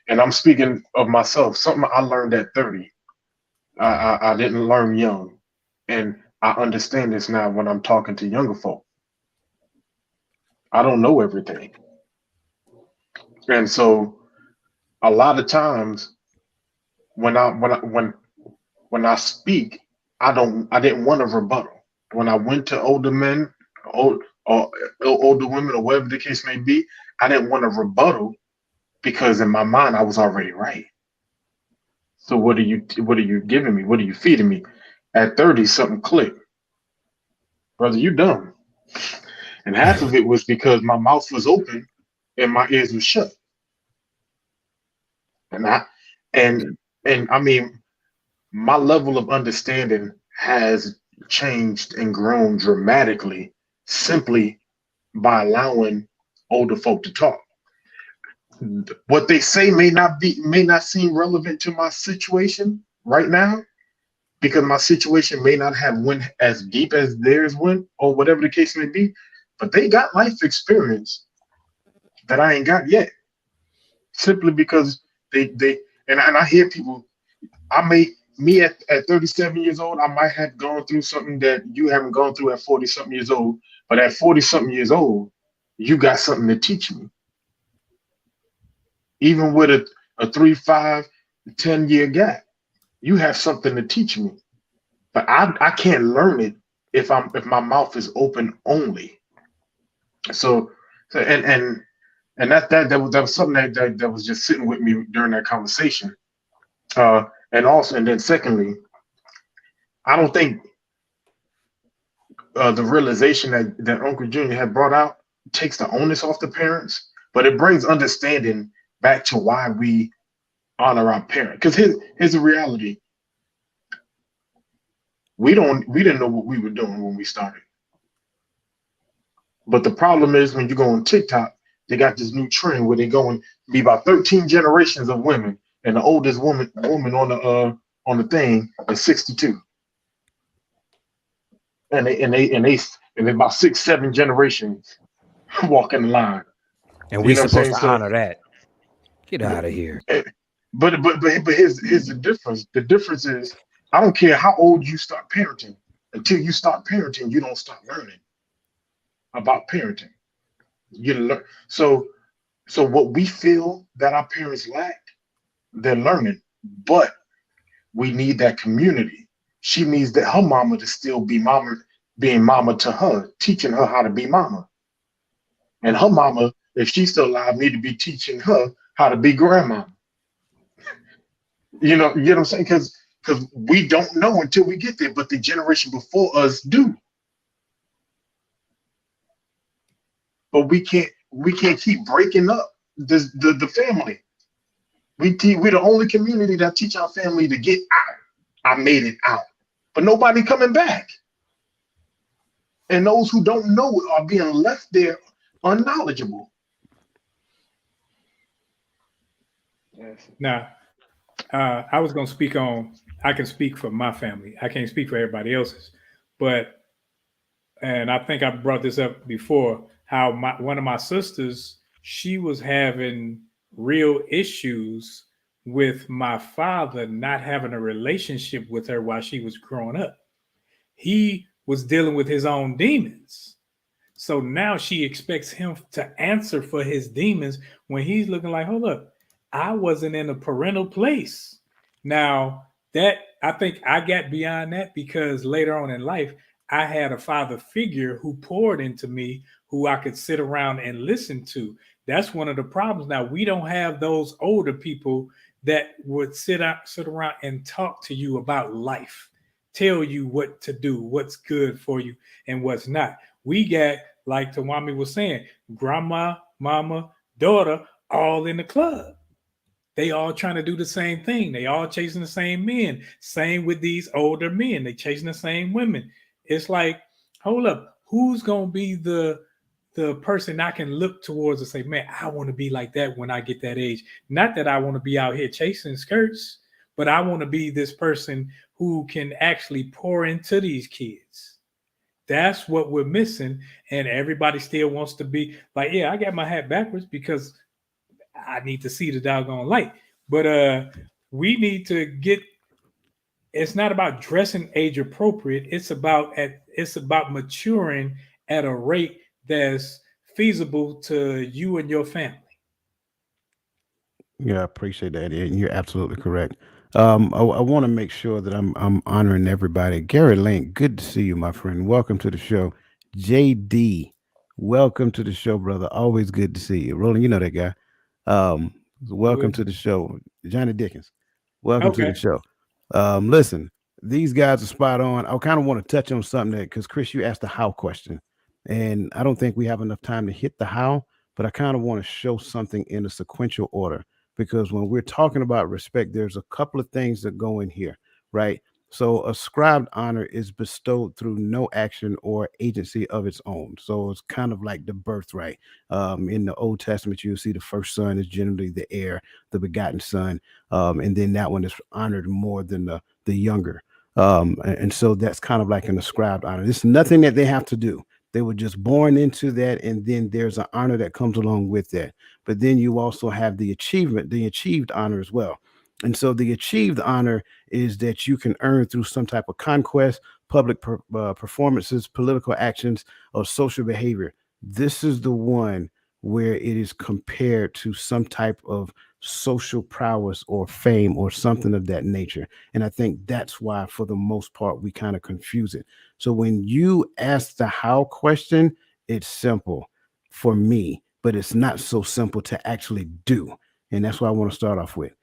And I'm speaking of myself. Something I learned at 30. I didn't learn young, and I understand this now when I'm talking to younger folk. I don't know everything, and so a lot of times when I speak, I didn't want to rebuttal. When I went to older men, old or older women, or whatever the case may be, I didn't want to rebuttal because in my mind I was already right. So what are you giving me? What are you feeding me? At 30, something clicked. Brother, you dumb. And half of it was because my mouth was open and my ears were shut. And I and I mean my level of understanding has changed and grown dramatically simply by allowing older folk to talk. What they say may not seem relevant to my situation right now, because my situation may not have went as deep as theirs went, or whatever the case may be, but they got life experience that I ain't got yet, simply because they and I hear people. I may Me at 37 years old, I might have gone through something that you haven't gone through at 40 something years old. But at 40 something years old, you got something to teach me. Even with a 3, 5, 10 year gap, you have something to teach me. But I can't learn it if my mouth is open only. So, so and that was something that was just sitting with me during that conversation. And then secondly, I don't think the realization that Uncle Junior had brought out takes the onus off the parents, but it brings understanding back to why we honor our parents. Because here's the reality: we didn't know what we were doing when we started. But the problem is when you go on TikTok, they got this new trend where they're going to be about 13 generations of women, and the oldest woman on the thing is 62, and they about 6, 7 generations walking the line. And You we know what I'm supposed saying? to So, honor that. Get out of here. eh, but here's the difference. The difference is I don't care how old you start parenting. Until you start parenting, you don't start learning about parenting. You learn. So what we feel that our parents lacked, they're learning. But we need that community. She needs that her mama to still be mama, being mama to her, teaching her how to be mama. And her mama, if she's still alive, need to be teaching her how to be grandma. You know what I'm saying? Because we don't know until we get there, but the generation before us do. But we can't keep breaking up the family. We're the only community that teach our family to get out. I made it out, but nobody coming back. And those who don't know are being left there unknowledgeable. Yes. Now, I was going to speak on. I can speak for my family. I can't speak for everybody else's, but and I think I brought this up before. How one of my sisters, she was having real issues with my father not having a relationship with her while she was growing up. He was dealing with his own demons. So now she expects him to answer for his demons when he's looking like, hold up, I wasn't in a parental place. Now, that I think I got beyond that because later on in life, I had a father figure who poured into me who I could sit around and listen to. That's one of the problems. Now, we don't have those older people that would sit around and talk to you about life, tell you what to do, what's good for you, and what's not. We got, like Tawami was saying, grandma, mama, daughter, all in the club. They all trying to do the same thing. They all chasing the same men. Same with these older men. They chasing the same women. It's like, hold up, who's gonna be the person I can look towards and say, man, I want to be like that when I get that age. Not that I want to be out here chasing skirts, but I want to be this person who can actually pour into these kids. That's what we're missing. And everybody still wants to be like, yeah, I got my hat backwards because I need to see the doggone light. But we need to get, it's not about dressing age appropriate. It's about maturing at a rate that's feasible to you and your family. Yeah, I appreciate that. And you're absolutely correct. I want to make sure that I'm honoring everybody. Gary Link, good to see you, my friend. Welcome to the show. JD, welcome to the show, brother. Always good to see you. Roland, you know that guy. Who Welcome is to the show. Johnny Dickens, welcome to the okay? show. Listen, these guys are spot on. I kind of want to touch on something that because Chris, you asked the how question, and I don't think we have enough time to hit the how, but I kind of want to show something in a sequential order because when we're talking about respect, there's a couple of things that go in here, right? So, ascribed honor is bestowed through no action or agency of its own. So, it's kind of like the birthright. In the Old Testament, you'll see the first son is generally the heir, the begotten son, and then that one is honored more than the younger. And so that's kind of like an ascribed honor. It's nothing that they have to do. They were just born into that, and then there's an honor that comes along with that. But then you also have the achievement, the achieved honor as well. And so the achieved honor is that you can earn through some type of conquest, performances, political actions, or social behavior. This is the one where it is compared to some type of social prowess or fame or something of that nature. And I think that's why, for the most part, we kind of confuse it. So when you ask the how question, it's simple for me, but it's not so simple to actually do. And that's what I want to start off with.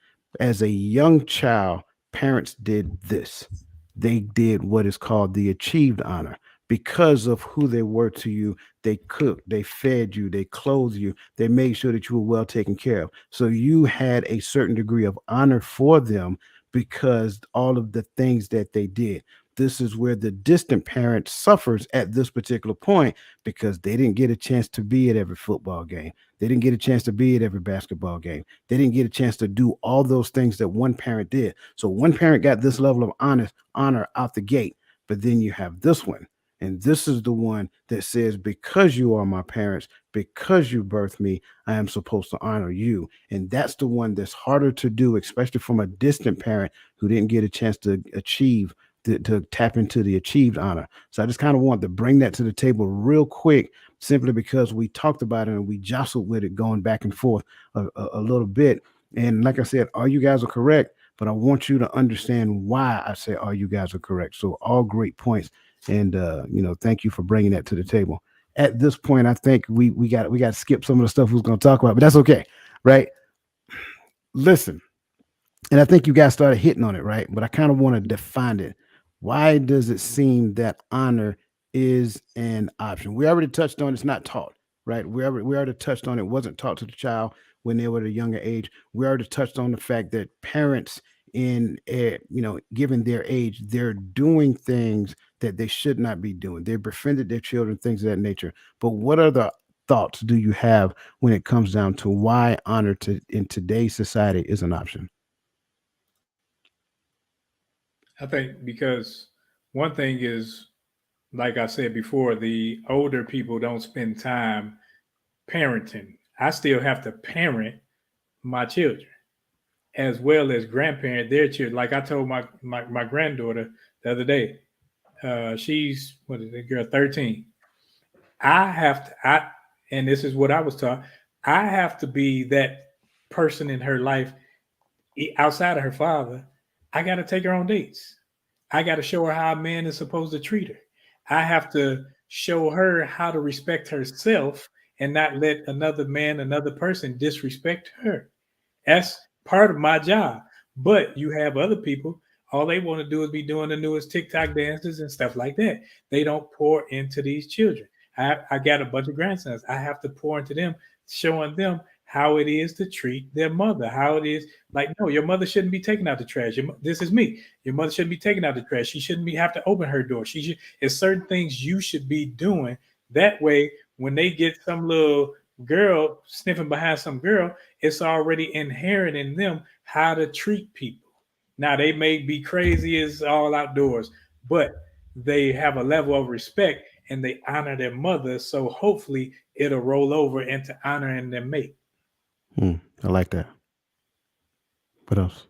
As a young child, parents did this. They did what is called the achieved honor. Because of who they were to you, they cooked, they fed you, they clothed you, they made sure that you were well taken care of. So you had a certain degree of honor for them because all of the things that they did. This is where the distant parent suffers at this particular point because they didn't get a chance to be at every football game. They didn't get a chance to be at every basketball game. They didn't get a chance to do all those things that one parent did. So one parent got this level of honor out the gate, but then you have this one. And this is the one that says, because you are my parents, because you birthed me, I am supposed to honor you. And that's the one that's harder to do, especially from a distant parent who didn't get a chance to achieve, to tap into the achieved honor. So I just kind of want to bring that to the table real quick, simply because we talked about it and we jostled with it going back and forth a little bit. And like I said, all you guys are correct, but I want you to understand why I say all you guys are correct. So all great points. And thank you for bringing that to the table. At this point, I think we got to skip some of the stuff we was going to talk about, but that's okay, right? Listen, and I think you guys started hitting on it, right? But I kind of want to define it. Why does it seem that honor is an option? We already touched on it's not taught, right? We already touched on it wasn't taught to the child when they were at a younger age. We already touched on the fact that parents given their age, they're doing things that they should not be doing. They've befriended their children, things of that nature. But what are the thoughts do you have when it comes down to why honor in today's society is an option? I think because one thing is, like I said before, the older people don't spend time parenting. I still have to parent my children as well as grandparent their children. Like I told my granddaughter the other day, she's what is it, girl, 13. I have to, and this is what I was taught. I have to be that person in her life outside of her father. I got to take her on dates. I got to show her how a man is supposed to treat her. I have to show her how to respect herself and not let another man, another person disrespect her. That's part of my job. But you have other people, all they want to do is be doing the newest TikTok dances and stuff like that. They don't pour into these children. I got a bunch of grandsons. I have to pour into them, showing them how it is to treat their mother, how it is like, no, your mother shouldn't be taking out the trash. This is me. Your mother shouldn't be taking out the trash. She shouldn't be have to open her door. She should. It's certain things you should be doing. That way, when they get some little girl sniffing behind some girl, it's already inherent in them how to treat people. Now they may be crazy as all outdoors, but they have a level of respect and they honor their mother. So hopefully it'll roll over into honoring their mate. I like that. What else?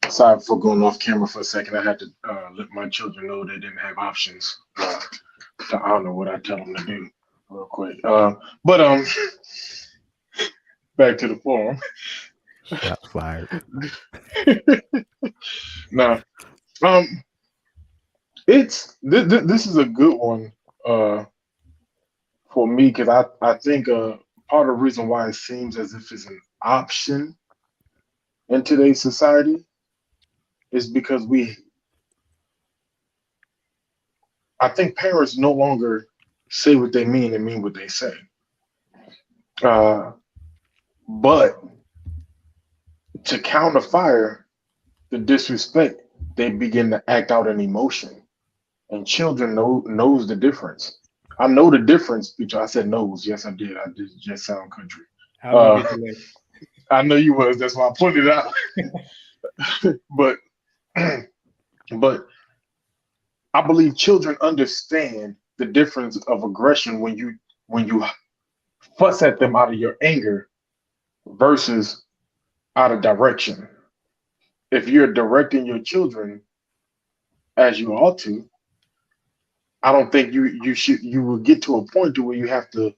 Sorry for going off camera for a second. I had to let my children know they didn't have options to honor what I tell them to do, real quick. But back to the forum. Shots fired. Now, um, this is a good one for me because I think part of the reason why it seems as if it's an option in today's society is because I think parents no longer say what they mean and mean what they say. Uh, but to counter fire the disrespect, they begin to act out an emotion, and children knows the difference. I know the difference between. I said knows. Yes, I did. I did just sound country. I was gonna Uh, get to that. I know you was. That's why I pointed it out. but but I believe children understand the difference of aggression when you fuss at them out of your anger versus out of direction. If you're directing your children as you ought to, I don't think you will get to a point to where you have to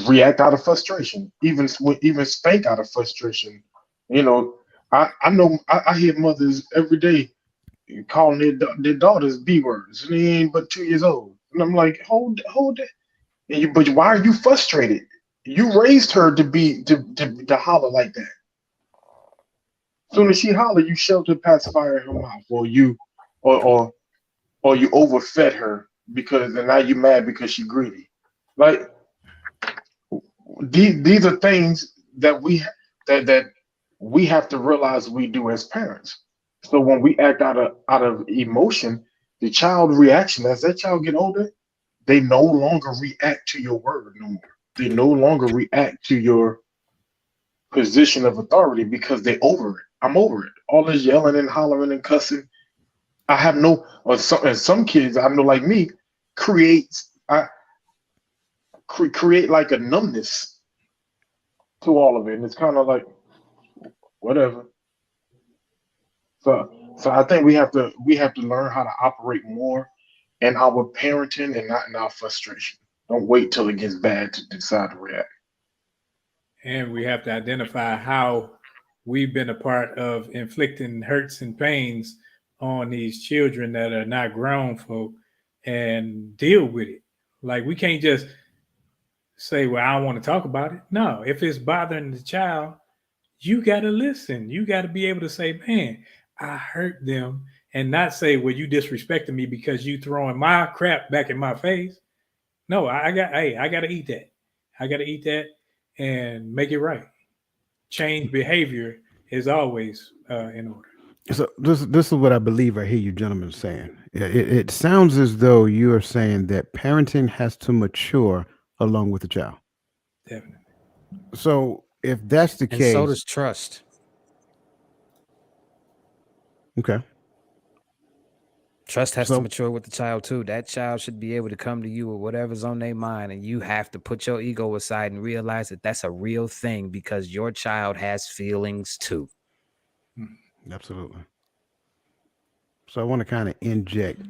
react out of frustration, even spank out of frustration. You know, I know I hear mothers every day calling their daughters B words, and they ain't but 2 years old, and I'm like, hold it. And but why are you frustrated? You raised her to be to holler like that. Soon as she holler, you shoved her pacifier in her mouth, or or or you overfed her because and now you mad because she greedy. Like these are things that that we have to realize we do as parents. So when we act out of emotion, the child reaction as that child get older, they no longer react to your word no more. They no longer react to your position of authority because they over it. I'm over it. All this yelling and hollering and cussing. I have no or some and some kids I know like me creates I create like a numbness to all of it. And it's kind of like whatever. So I think we have to learn how to operate more in our parenting and not in our frustration. Don't wait till it gets bad to decide to react. And we have to identify how we've been a part of inflicting hurts and pains on these children that are not grown folk and deal with it. Like we can't just say, well, I don't want to talk about it. No, if it's bothering the child, you got to listen. You got to be able to say, man, I hurt them and not say, well, you disrespected me because you throwing my crap back in my face. No, I got to eat that. I got to eat that and make it right. Change behavior is always in order. So this is what I believe I hear you gentlemen saying. It sounds as though you are saying that parenting has to mature along with the child. Definitely. So if that's the And so case, does trust. okay. Trust has to So mature with the child too. That child should be able to come to you with whatever's on their mind, and you have to put your ego aside and realize that that's a real thing because your child has feelings too. Mm. absolutely. So I want to kind of inject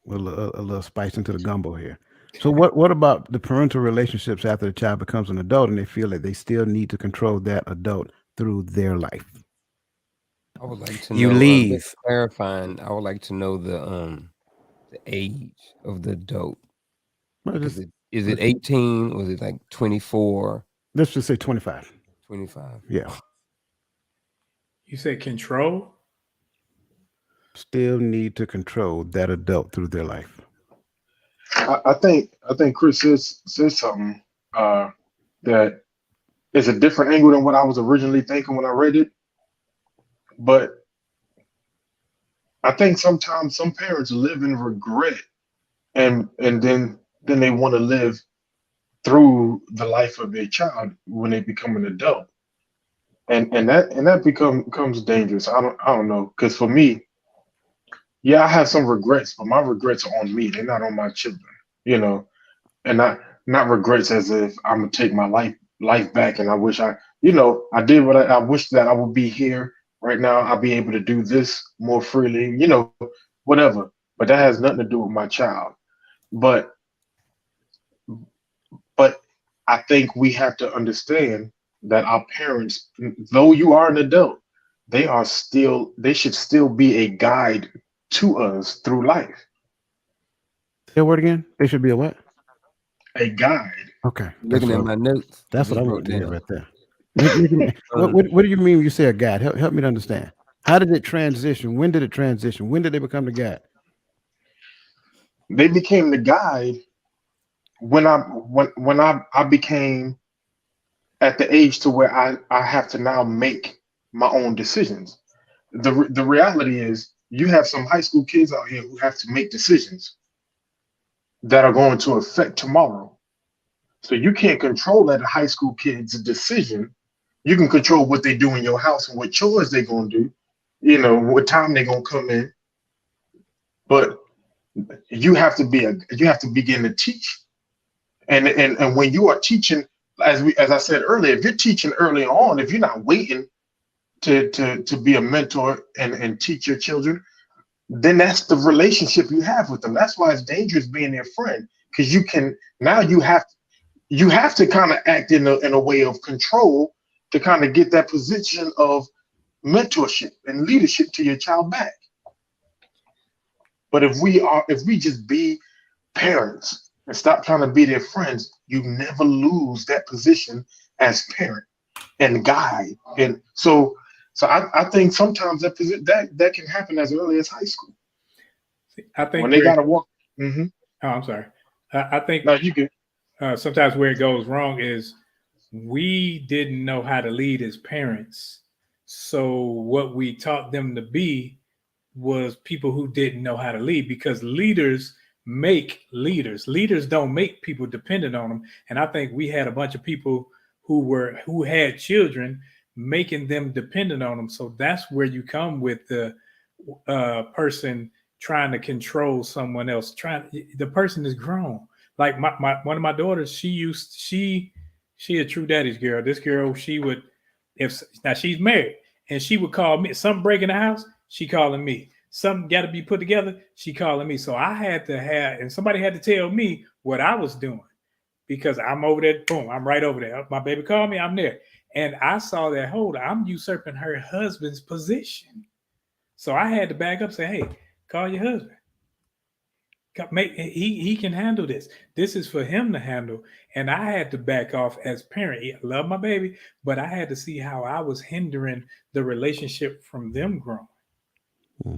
a little spice into the gumbo here. So what about the parental relationships after the child becomes an adult and they feel that they still need to control that adult through their life? I would like to You know, just leave. clarifying, I would like to know the age of the adult. Well, Like, just, is it let's, 18 or is it like 24, let's just say 25. 25? Yeah. You said control. Still need to control that adult through their life. I think Chris says something uh, that is a different angle than what I was originally thinking when I read it. But I think sometimes some parents live in regret, and then they want to live through the life of their child when they become an adult, and that becomes dangerous. I don't know, because for me, yeah, I have some regrets, but my regrets are on me. They're not on my children. You know, and not regrets as if I'm gonna take my life back, and I wish I did what I wish that I would be here right now. I'll be able to do this more freely, whatever. But that has nothing to do with my child. But but I think we have to understand that our parents, though you are an adult, they should still be a guide to us through life. Say that word again. They should be a what? A guide. Okay, Looking at my notes, I that's what I just wanted wrote to hear down. right there. What do you mean when you say a guide? Help me to understand. How did it transition? When did it transition? When did they become the guide? They became the guide when I became at the age to where I have to now make my own decisions. The reality is you have some high school kids out here who have to make decisions that are going to affect tomorrow. So you can't control that high school kid's decision. You can control what they do in your house and what chores they're gonna do, what time they're gonna come in. But you have to begin to teach. And when you are teaching, as I said earlier, if you're teaching early on, if you're not waiting to be a mentor and teach your children, then that's the relationship you have with them. That's why it's dangerous being their friend, because you have to kind of act in a way of control to kind of get that position of mentorship and leadership to your child back. But if we just be parents and stop trying to be their friends, you never lose that position as parent and guide. And so I think sometimes that can happen as early as high school I when think they where gotta walk. Hmm. oh, I'm sorry. I think No, you can. sometimes where it goes wrong is we didn't know how to lead as parents. So what we taught them to be was people who didn't know how to lead, because leaders make leaders. Leaders don't make people dependent on them. And I think we had a bunch of people who had children making them dependent on them. So that's where you come with the person trying to control someone else. Trying The person is grown. Like my one of my daughters, she a true daddy's girl. This girl, she would, if now she's married, and she would call me something break in the house, she calling me. Something got to be put together, she calling me. So I had to have, and somebody had to tell me what I was doing, because I'm over there. Boom, I'm right over there. My baby called me, I'm there. And I saw that, hold on, I'm usurping her husband's position. So I had to back up and say, hey, call your husband. He can handle this. This is for him to handle. And I had to back off as parent. I love my baby, but I had to see how I was hindering the relationship from them growing. Hmm,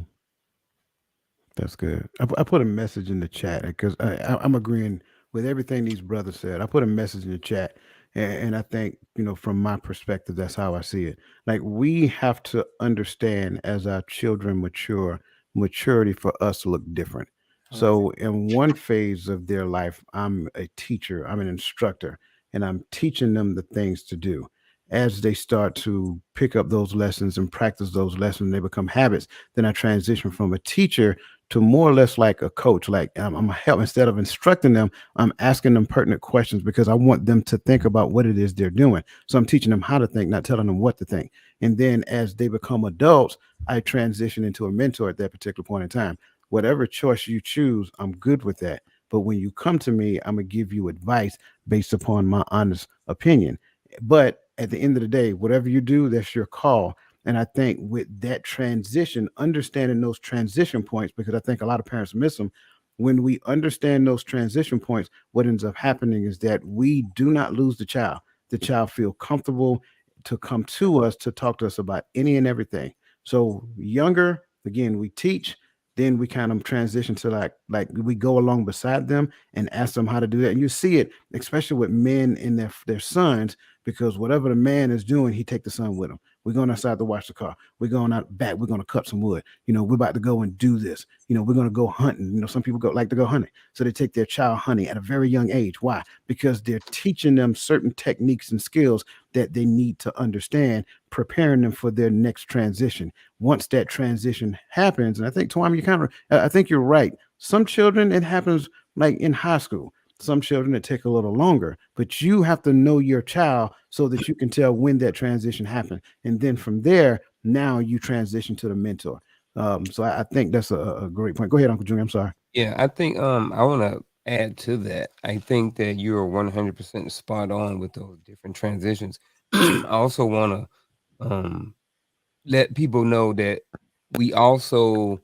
that's good. I put a message in the chat because I'm agreeing with everything these brothers said. I put a message in the chat And I think, from my perspective, that's how I see it. Like, we have to understand as our children mature, maturity for us look different. I like it. So in one phase of their life, I'm a teacher, I'm an instructor, and I'm teaching them the things to do. As they start to pick up those lessons and practice those lessons, they become habits. Then I transition from a teacher to more or less like a coach. Like, I'm a help. Instead of instructing them, I'm asking them pertinent questions because I want them to think about what it is they're doing. So I'm teaching them how to think, not telling them what to think. And then as they become adults, I transition into a mentor at that particular point in time. Whatever choice you choose, I'm good with that. But when you come to me, I'm going to give you advice based upon my honest opinion. But at the end of the day, whatever you do, that's your call. And I think with that transition, understanding those transition points, because I think a lot of parents miss them. When we understand those transition points, what ends up happening is that we do not lose the child. The child feel comfortable to come to us to talk to us about any and everything. So younger, again, we teach, then we kind of transition to like we go along beside them and ask them how to do that. And you see it, especially with men and their sons, because whatever the man is doing, he take the son with him. We're going outside to wash the car. We're going out back. We're going to cut some wood. We're about to go and do this. We're going to go hunting. Some people like to go hunting. So they take their child hunting at a very young age. Why? Because they're teaching them certain techniques and skills that they need to understand, preparing them for their next transition. Once that transition happens, and I think, Twam, I think you're right. Some children, it happens like in high school. Some children it take a little longer, but you have to know your child so that you can tell when that transition happened. And then from there, now you transition to the mentor. So I think that's a great point. Go ahead, Uncle Junior. I'm sorry. Yeah, I think I want to add to that. I think that you're 100% spot on with those different transitions. I also want to let people know that we also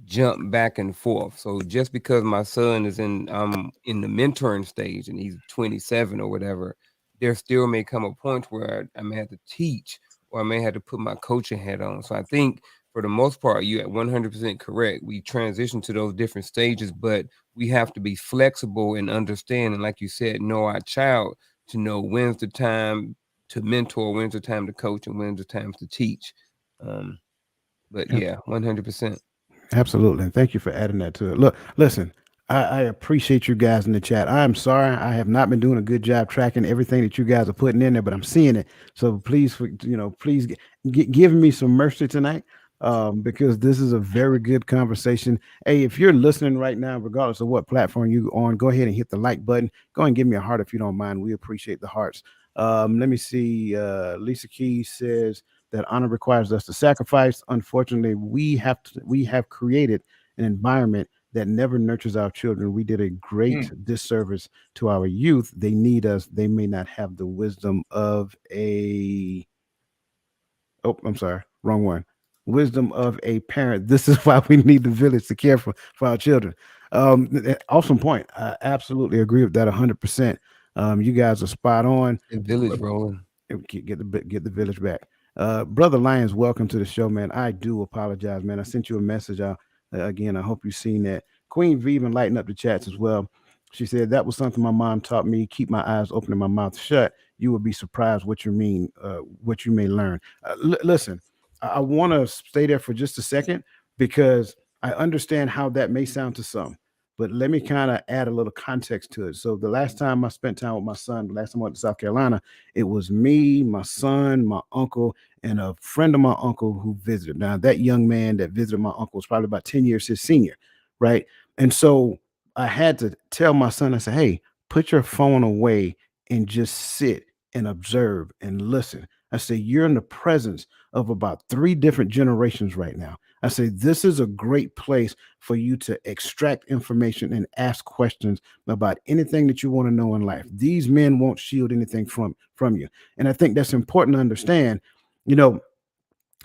jump back and forth. So just because my son is in the mentoring stage and he's 27 or whatever, there still may come a point where I may have to teach or I may have to put my coaching hat on. So I think for the most part, you're at 100% correct. We transition to those different stages, but we have to be flexible and understand. And like you said, know our child to know when's the time to mentor, when's the time to coach, and when's the time to teach. Um, but yeah, 100%. Absolutely. And thank you for adding that to it. Look, listen, I appreciate you guys in the chat. I am sorry I have not been doing a good job tracking everything that you guys are putting in there, but I'm seeing it. So please, please give me some mercy tonight, because this is a very good conversation. Hey, if you're listening right now, regardless of what platform you on, go ahead and hit the like button. Go and give me a heart if you don't mind. We appreciate the hearts. Let me see. Lisa Keys says, that honor requires us to sacrifice. Unfortunately, we have created an environment that never nurtures our children. We did a great Mm. disservice to our youth. They need us. They may not have the wisdom of a oh, I'm sorry, wrong one. Wisdom of a parent. This is why we need the village to care for our children. Awesome point. I absolutely agree with that 100%. You guys are spot on. The village rolling. Get the village back. Brother Lyons, welcome to the show, man. I do apologize, man. I sent you a message. Again, I hope you've seen that. Queen V even lighten up the chats as well. She said that was something my mom taught me. Keep my eyes open and my mouth shut. You will be surprised what you may learn. Listen, I want to stay there for just a second because I understand how that may sound to some. But let me kind of add a little context to it. So the last time I spent time with my son, the last time I went to South Carolina, it was me, my son, my uncle, and a friend of my uncle who visited. Now, that young man that visited my uncle was probably about 10 years his senior, right? And so I had to tell my son, I said, hey, put your phone away and just sit and observe and listen. I say, you're in the presence of about three different generations right now. I say, this is a great place for you to extract information and ask questions about anything that you want to know in life. These men won't shield anything from you. And I think that's important to understand. You know,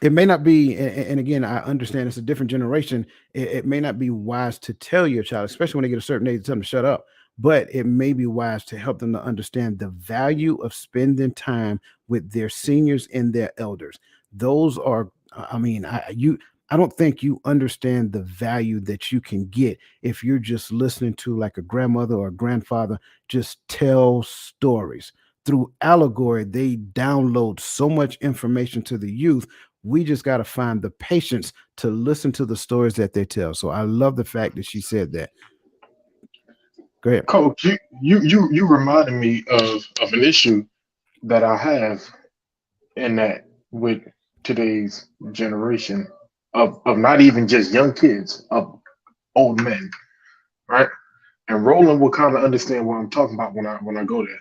it may not be, and again, I understand it's a different generation. It may not be wise to tell your child, especially when they get a certain age, to tell them to shut up. But it may be wise to help them to understand the value of spending time with their seniors and their elders. Those are, I mean, I don't think you understand the value that you can get if you're just listening to like a grandmother or a grandfather just tell stories. through allegory, they download so much information to the youth. We just got to find the patience to listen to the stories that they tell. So I love the fact that she said that. Go ahead. Coach, you reminded me of an issue that I have in that with today's generation of not even just young kids, of old men, right? And Roland will kind of understand what I'm talking about when I go there.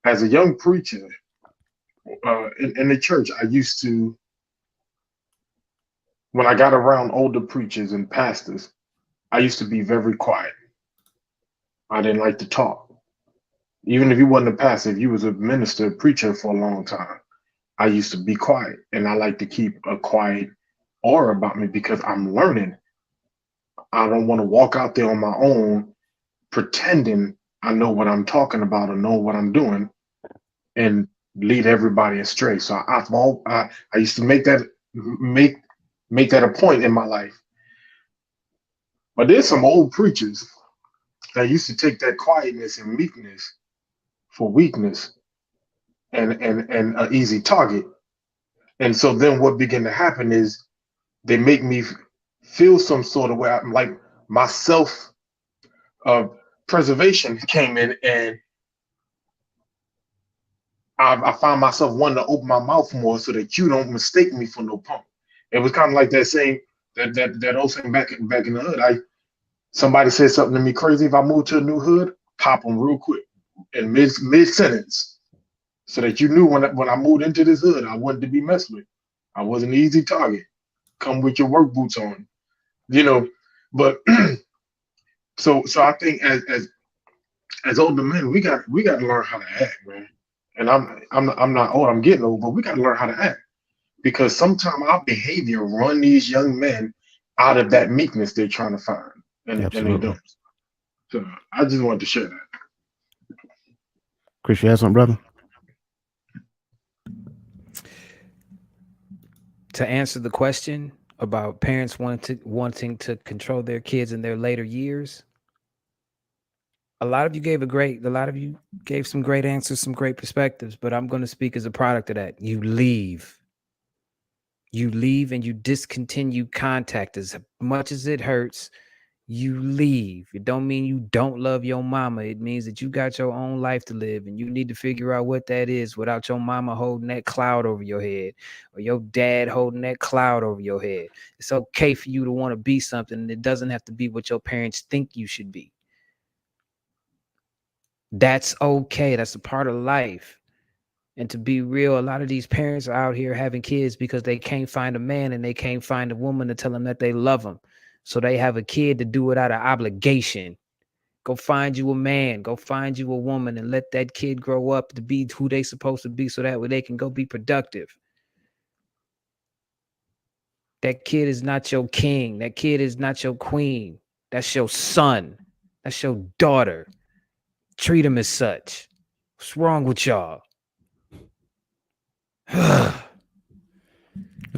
As a young preacher in the church, I used to, when I got around older preachers and pastors, I used to be very quiet. I didn't like to talk. Even if you wasn't a pastor, if you was a minister, preacher for a long time, I used to be quiet, and I like to keep a quiet aura about me because I'm learning. I don't want to walk out there on my own pretending I know what I'm talking about or know what I'm doing and lead everybody astray. So I used to make make that a point in my life. But there's some old preachers that used to take that quietness and meekness for weakness and an easy target. And so then what began to happen is they make me feel some sort of way. I'm like my self uh, preservation came in, and I find myself wanting to open my mouth more so that you don't mistake me for no punk. It was kind of like that same that old saying back in the hood. Somebody said something to me crazy. If I move to a new hood, pop them real quick in mid sentence, so that you knew when I moved into this hood, I wasn't to be messed with. I was an easy target. Come with your work boots on, you know. But so I think as older men, we got to learn how to act, man. And I'm not old. I'm getting old, but we got to learn how to act because sometimes our behavior run these young men out of that meekness they're trying to find, and they Absolutely. don't. So I just wanted to share that. Chris, you have something, brother? To answer the question about parents wanting to control their kids in their later years, a lot of you gave some great answers, some great perspectives, but I'm going to speak as a product of that. You leave and you discontinue contact. As much as it hurts, you leave. It don't mean you don't love your mama. It means that you got your own life to live and you need to figure out what that is without your mama holding that cloud over your head or your dad holding that cloud over your head. It's okay for you to want to be something, and it doesn't have to be what your parents think you should be. That's okay. That's a part of life. And to be real, a lot of these parents are out here having kids because they can't find a man and they can't find a woman to tell them that they love them. So they have a kid to do it out of obligation. Go find you a man, go find you a woman, and let that kid grow up to be who they supposed to be so that way they can go be productive. That kid is not your king. That kid is not your queen. That's your son. That's your daughter. Treat him as such. What's wrong with y'all? I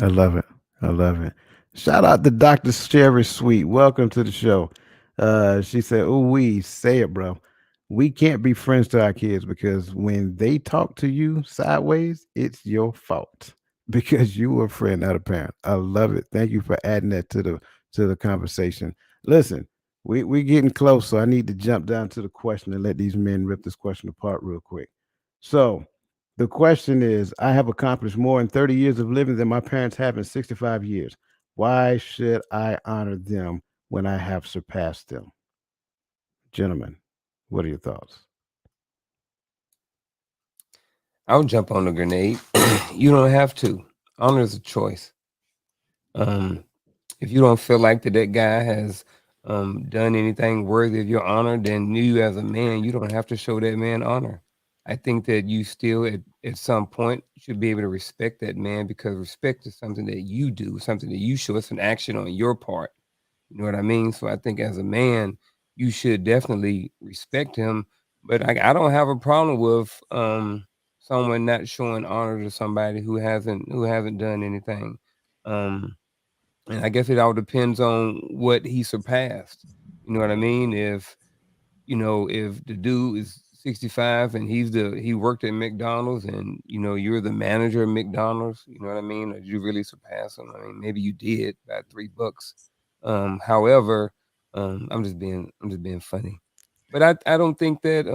love it. I love it. Shout out to Dr. Sherry Sweet. Welcome to the show. She said, "Oh, we say it, bro. We can't be friends to our kids because when they talk to you sideways, it's your fault because you were a friend, not a parent." I love it. Thank you for adding that to the conversation. Listen, we getting close, so I need to jump down to the question and let these men rip this question apart real quick. So the question is, I have accomplished more in 30 years of living than my parents have in 65 years. Why should I honor them when I have surpassed them? Gentlemen, what are your thoughts? I'll jump on the grenade. You don't have to. Honor is a choice. Um, if you don't feel like that guy has done anything worthy of your honor, then you as a man, you don't have to show that man honor. I think that you still at some point should be able to respect that man because respect is something that you do, something that you show. It's an action on your part. You know what I mean? So I think as a man, you should definitely respect him. But I don't have a problem with someone not showing honor to somebody who hasn't done anything. Um, and I guess it all depends on what he surpassed. You know what I mean? If the dude is 65 and he worked at McDonald's, and you're the manager of McDonald's, you know what I mean? Or did you really surpass him? I mean, maybe you did by $3. However, I'm just being funny. But I don't think that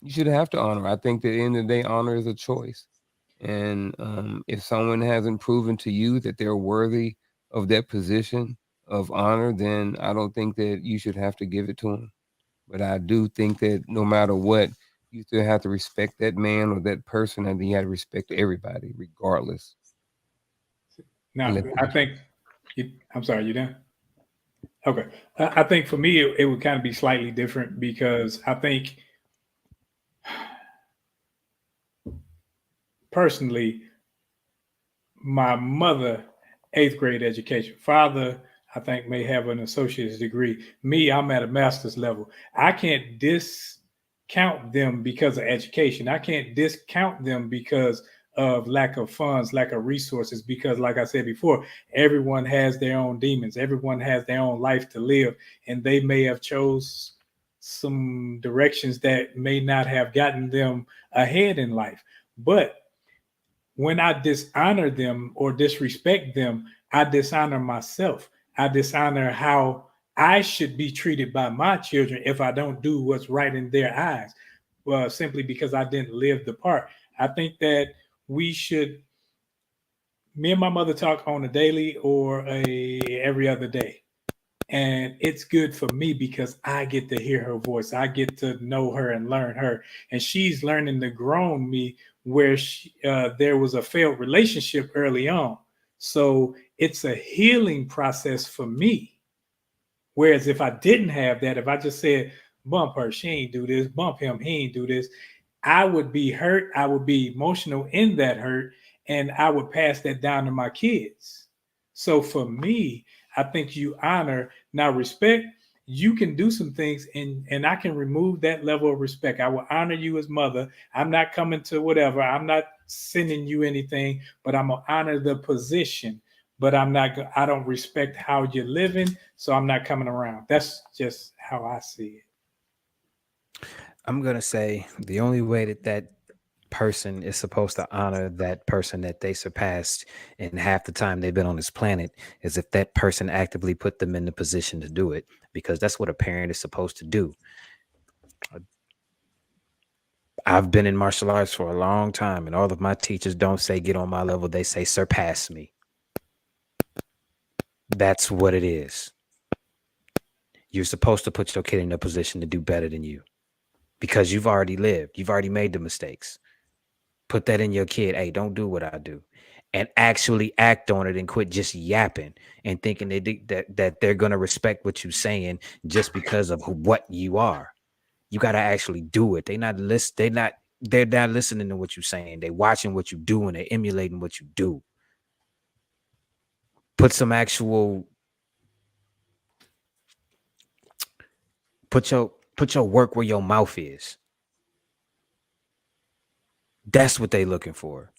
you should have to honor. I think that at the end of the day, honor is a choice. And if someone hasn't proven to you that they're worthy of that position of honor, then I don't think that you should have to give it to them. But I do think that no matter what, you still have to respect that man or that person, and you have to respect everybody, regardless. I Now, let I you. think, I'm sorry, you done? Okay. I think for me, it would kind of be slightly different because I think personally, my mother, eighth grade education. Father, I think, may have an associate's degree. Me, I'm at a master's level. I can't discount them because of education. I can't discount them because of lack of funds, lack of resources, because like I said before, everyone has their own demons. Everyone has their own life to live, and they may have chose some directions that may not have gotten them ahead in life. But when I dishonor them or disrespect them, I dishonor myself. I dishonor how I should be treated by my children if I don't do what's right in their eyes. Well, simply because I didn't live the part. I think that we should. Me and my mother talk on a daily or a every other day, and it's good for me because I get to hear her voice. I get to know her and learn her, and she's learning to grown me where there was a failed relationship early on. So it's a healing process for me. Whereas if I didn't have that, if I just said, bump her, she ain't do this, bump him, he ain't do this, I would be hurt. I would be emotional in that hurt, and I would pass that down to my kids. So for me, I think you honor now respect. You can do some things, and I can remove that level of respect. I will honor you as mother. I'm not coming to whatever. I'm not sending you anything, but I'm gonna honor the position. But I'm not. I don't respect how you're living, so I'm not coming around. That's just how I see it. I'm gonna say the only way that that person is supposed to honor that person that they surpassed in half the time they've been on this planet is if that person actively put them in the position to do it, because that's what a parent is supposed to do. I've been in martial arts for a long time, and all of my teachers don't say get on my level, they say surpass me. That's what it is. You're supposed to put your kid in a position to do better than you because you've already lived, you've already made the mistakes. Put that in your kid. Hey, don't do what I do, and actually act on it and quit just yapping and thinking that they're gonna respect what you're saying just because of what you are. You gotta actually do it. They're not listening to what you're saying. They're watching what you do and they're emulating what you do. Put some actual put your work where your mouth is. That's what they're looking for.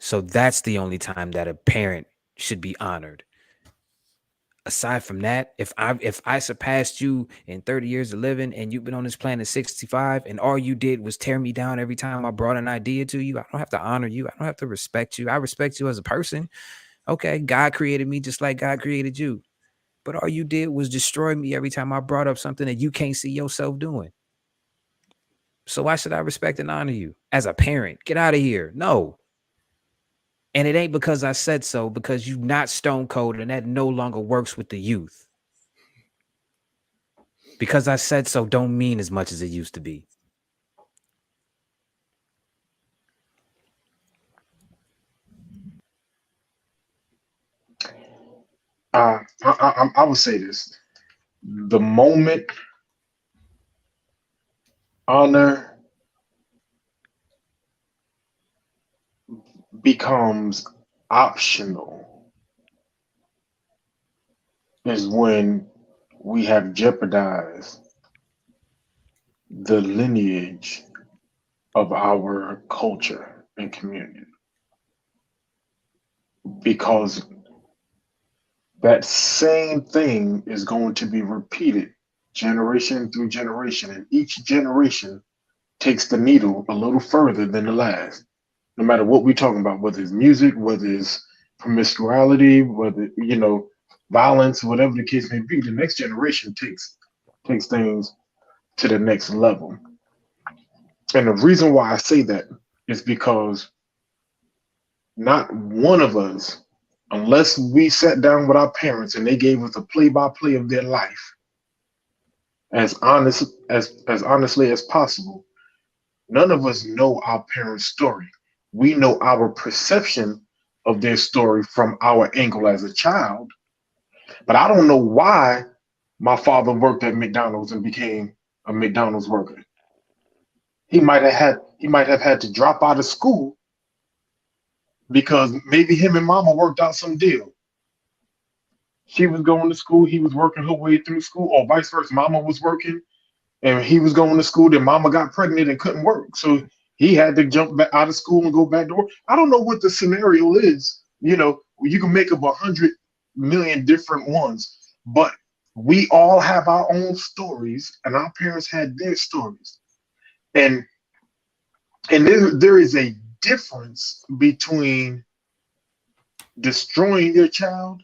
So that's the only time that a parent should be honored. Aside from that, if I surpassed you in 30 years of living and you've been on this planet 65 and all you did was tear me down every time I brought an idea to you, I don't have to honor you. I don't have to respect you. I respect you as a person. Okay, God created me just like God created you. But all you did was destroy me every time I brought up something that you can't see yourself doing. So why should I respect and honor you as a parent? Get out of here. No. And it ain't because I said so, because you're not stone cold and that no longer works with the youth. Because I said so don't mean as much as it used to be. I would say this: the moment honor becomes optional is when we have jeopardized the lineage of our culture and community, because that same thing is going to be repeated generation through generation, and each generation takes the needle a little further than the last. No matter what we're talking about, whether it's music, whether it's promiscuity, whether violence, whatever the case may be, the next generation takes things to the next level. And the reason why I say that is because not one of us, unless we sat down with our parents and they gave us a play by play of their life, as honestly as possible, none of us know our parents' story. We know our perception of their story from our angle as a child, but I don't know why my father worked at McDonald's and became a McDonald's worker. He might have had to drop out of school because maybe him and mama worked out some deal. She was going to school, he was working her way through school, or vice versa. Mama was working and he was going to school. Then mama got pregnant and couldn't work, so he had to jump back out of school and go back to work. I don't know what the scenario is. You can make up 100 million different ones, but we all have our own stories, and our parents had their stories, and there is a difference between destroying your child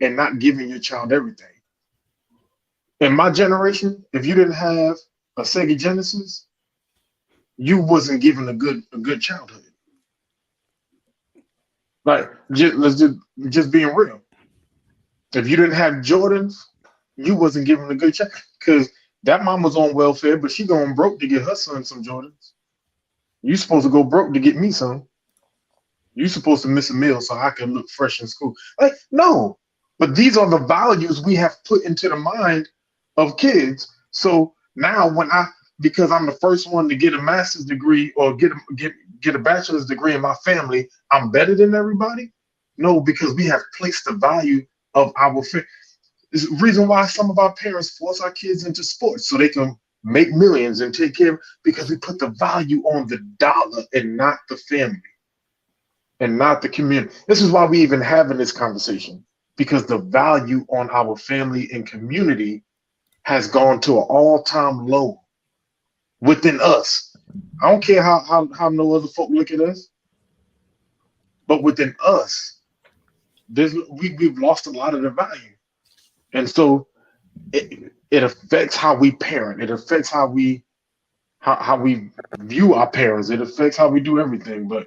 and not giving your child everything. In my generation, if you didn't have a Sega Genesis, you wasn't given a good childhood. Like, let's just being real. If you didn't have Jordans, you wasn't given a good child because that mom was on welfare, but she going broke to get her son some Jordans. You supposed to go broke to get me some. You supposed to miss a meal so I can look fresh in school. Like, no. But these are the values we have put into the mind of kids. So now because I'm the first one to get a master's degree or get a bachelor's degree in my family, I'm better than everybody? No, because we have placed the value of our family. There's a reason why some of our parents force our kids into sports so they can make millions and take care of, because we put the value on the dollar and not the family and not the community. This is why we even having this conversation, because the value on our family and community has gone to an all-time low within us. I don't care how no other folk look at us, but within us, we've lost a lot of the value. And so it affects how we parent. It affects how we view our parents. It affects how we do everything. But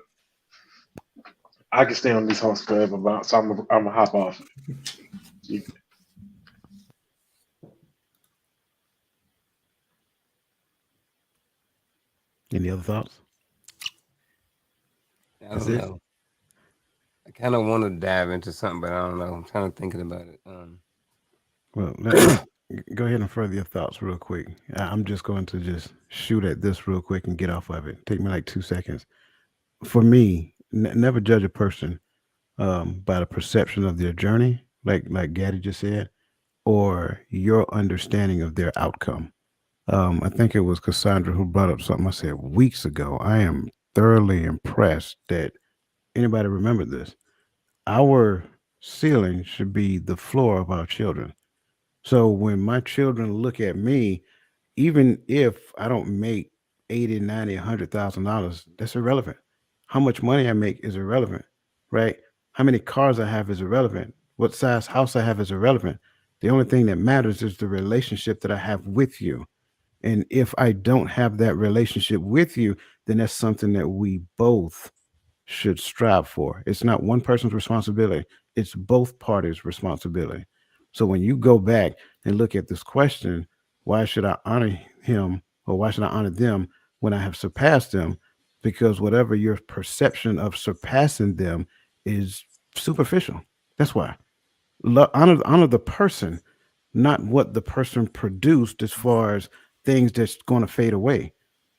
I can stay on this horse forever about, so I'm gonna hop off. Any other thoughts? I That's don't it. know. I kind of want to dive into something, but I don't know. I'm kind of thinking about it. Well, let's go ahead and further your thoughts real quick. I'm just going to just shoot at this real quick and get off of it. Take me like 2 seconds. For me, never judge a person by the perception of their journey, like Gaddy just said, or your understanding of their outcome. I think it was Cassandra who brought up something I said weeks ago. I am thoroughly impressed that anybody remembered this. Our ceiling should be the floor of our children. So when my children look at me, even if I don't make 80, 90, $100,000, that's irrelevant. How much money I make is irrelevant, right? How many cars I have is irrelevant. What size house I have is irrelevant. The only thing that matters is the relationship that I have with you. And if I don't have that relationship with you, then that's something that we both should strive for. It's not one person's responsibility, it's both parties' responsibility. So when you go back and look at this question, why should I honor him or why should I honor them when I have surpassed them? Because whatever your perception of surpassing them is superficial. That's why. Honor the person, not what the person produced as far as things that's going to fade away,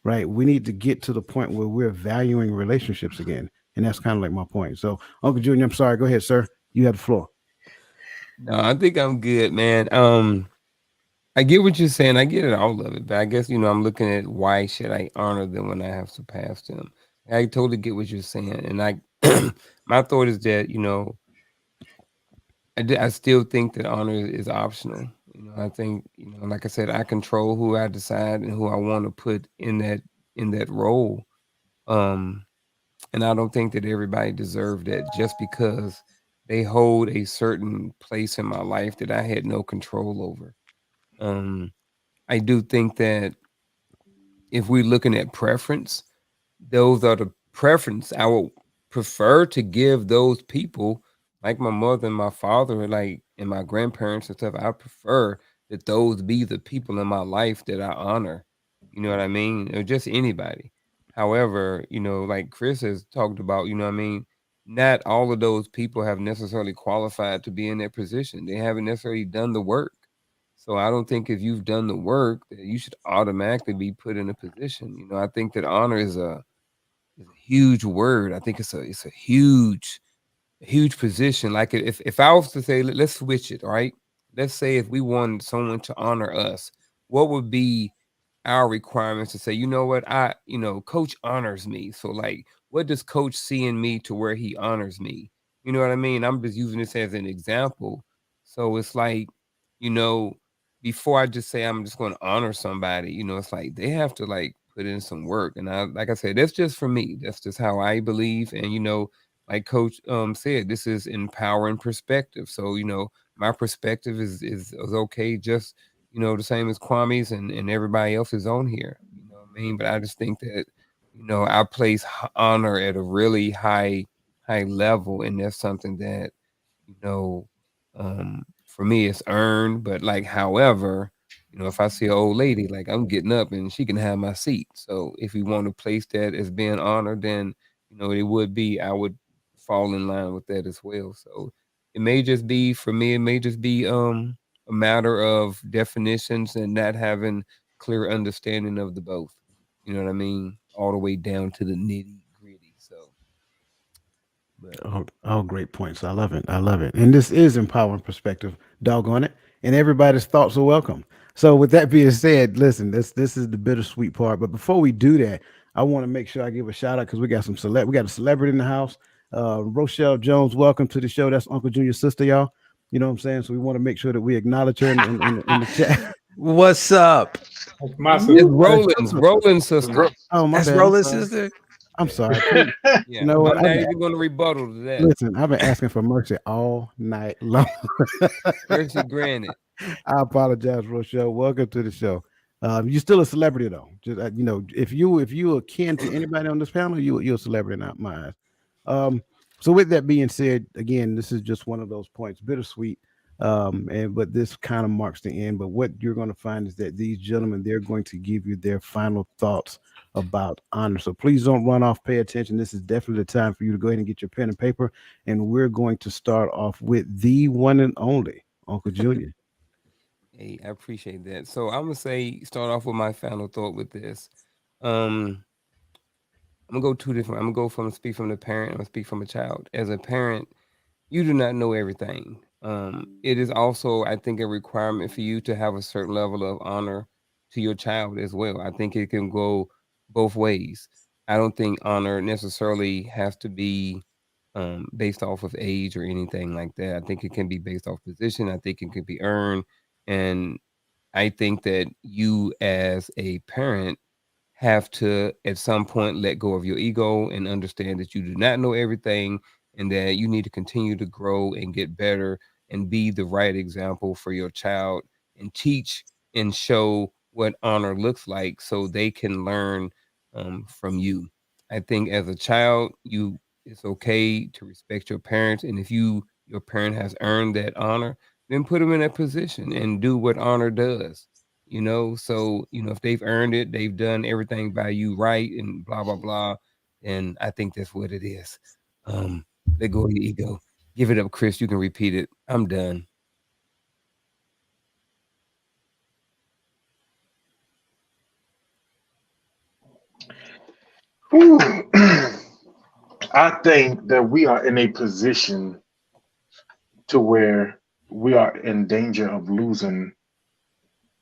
right? We need to get to the point where we're valuing relationships again. And that's kind of like my point. So, Uncle Junior, I'm sorry. Go ahead, sir. You have the floor. No, I think I'm good, man. I get what you're saying. I get it, all of it. But I guess, I'm looking at why should I honor them when I have surpassed them. I totally get what you're saying. And my thought is that, I still think that honor is optional. I think, like I said, I control who I decide and who I want to put in that role. Um, and I don't think that everybody deserved that just because they hold a certain place in my life that I had no control over. Um, I do think that if we're looking at preference, those are the preference I would prefer to give those people, like my mother and my father, like and my grandparents and stuff. I prefer that those be the people in my life that I honor. You know what I mean? Or just anybody. However, like Chris has talked about, what I mean, not all of those people have necessarily qualified to be in that position. They haven't necessarily done the work. So I don't think if you've done the work that you should automatically be put in a position. I think that honor is a huge word. I think it's a huge position. Like if I was to say let's switch it, right? Let's say if we wanted someone to honor us, what would be our requirements to say, you know what, coach honors me. So like what does coach see in me to where he honors me? You know what I mean? I'm just using this as an example. So it's like, you know, before I just say I'm just going to honor somebody, it's like they have to like put in some work. And I like I said, that's just for me. That's just how I believe. And like coach said, this is empowering perspective. So, my perspective is okay, just the same as Kwame's and everybody else is on here. You know what I mean? But I just think that, I place honor at a really high level, and that's something that you know, for me, it's earned. But like, however, if I see an old lady, like I'm getting up and she can have my seat. So if you want to place that as being honored, then it would be I would fall in line with that as well. So it may just be for me. It may just be a matter of definitions and not having clear understanding of the both. You know what I mean? All the way down to the nitty gritty. So, but Oh, great points. I love it. I love it. And this is empowering perspective, doggone it. And everybody's thoughts are welcome. So with that being said, listen, this is the bittersweet part. But before we do that, I want to make sure I give a shout out because we got a celebrity in the house. Rochelle Jones, welcome to the show. That's Uncle Junior's sister, y'all. You know what I'm saying? So we want to make sure that we acknowledge her in the chat. What's up? That's my it's sister. Woo! Roland's sister. Oh, my That's bad. I'm Roland's sorry. sister. I'm sorry. Please. You Yeah, know what? I'm not even going to rebuttal to that. Listen, I've been asking for mercy all night long. Mercy granted. I apologize, Rochelle. Welcome to the show. You're still a celebrity, though. Just if you akin to anybody on this panel, you're a celebrity in my eyes. Um, so with that being said, again, this is just one of those points, bittersweet. And but this kind of marks the end. But what you're going to find is that these gentlemen, they're going to give you their final thoughts about honor. So please don't run off. Pay attention. This is definitely the time for you to go ahead and get your pen and paper. And we're going to start off with the one and only Uncle Junior. Hey, I appreciate that. So I'm gonna say start off with my final thought with this. Um, I'm gonna go two different. I'm gonna go from speak from the parent. I'm gonna speak from a child. As a parent, you do not know everything. It is also, I think, a requirement for you to have a certain level of honor to your child as well. I think it can go both ways. I don't think honor necessarily has to be based off of age or anything like that. I think it can be based off position. I think it can be earned, and I think that you as a parent have to at some point let go of your ego and understand that you do not know everything and that you need to continue to grow and get better and be the right example for your child and teach and show what honor looks like so they can learn from you. I think as a child, it's okay to respect your parents, and if your parent has earned that honor, then put them in that position and do what honor does. So if they've earned it, they've done everything by you right and blah blah blah, and I think that's what it is. um Let go of your ego. Give it up, Chris. You can repeat it. I'm done. Whew. I think that we are in a position to where we are in danger of losing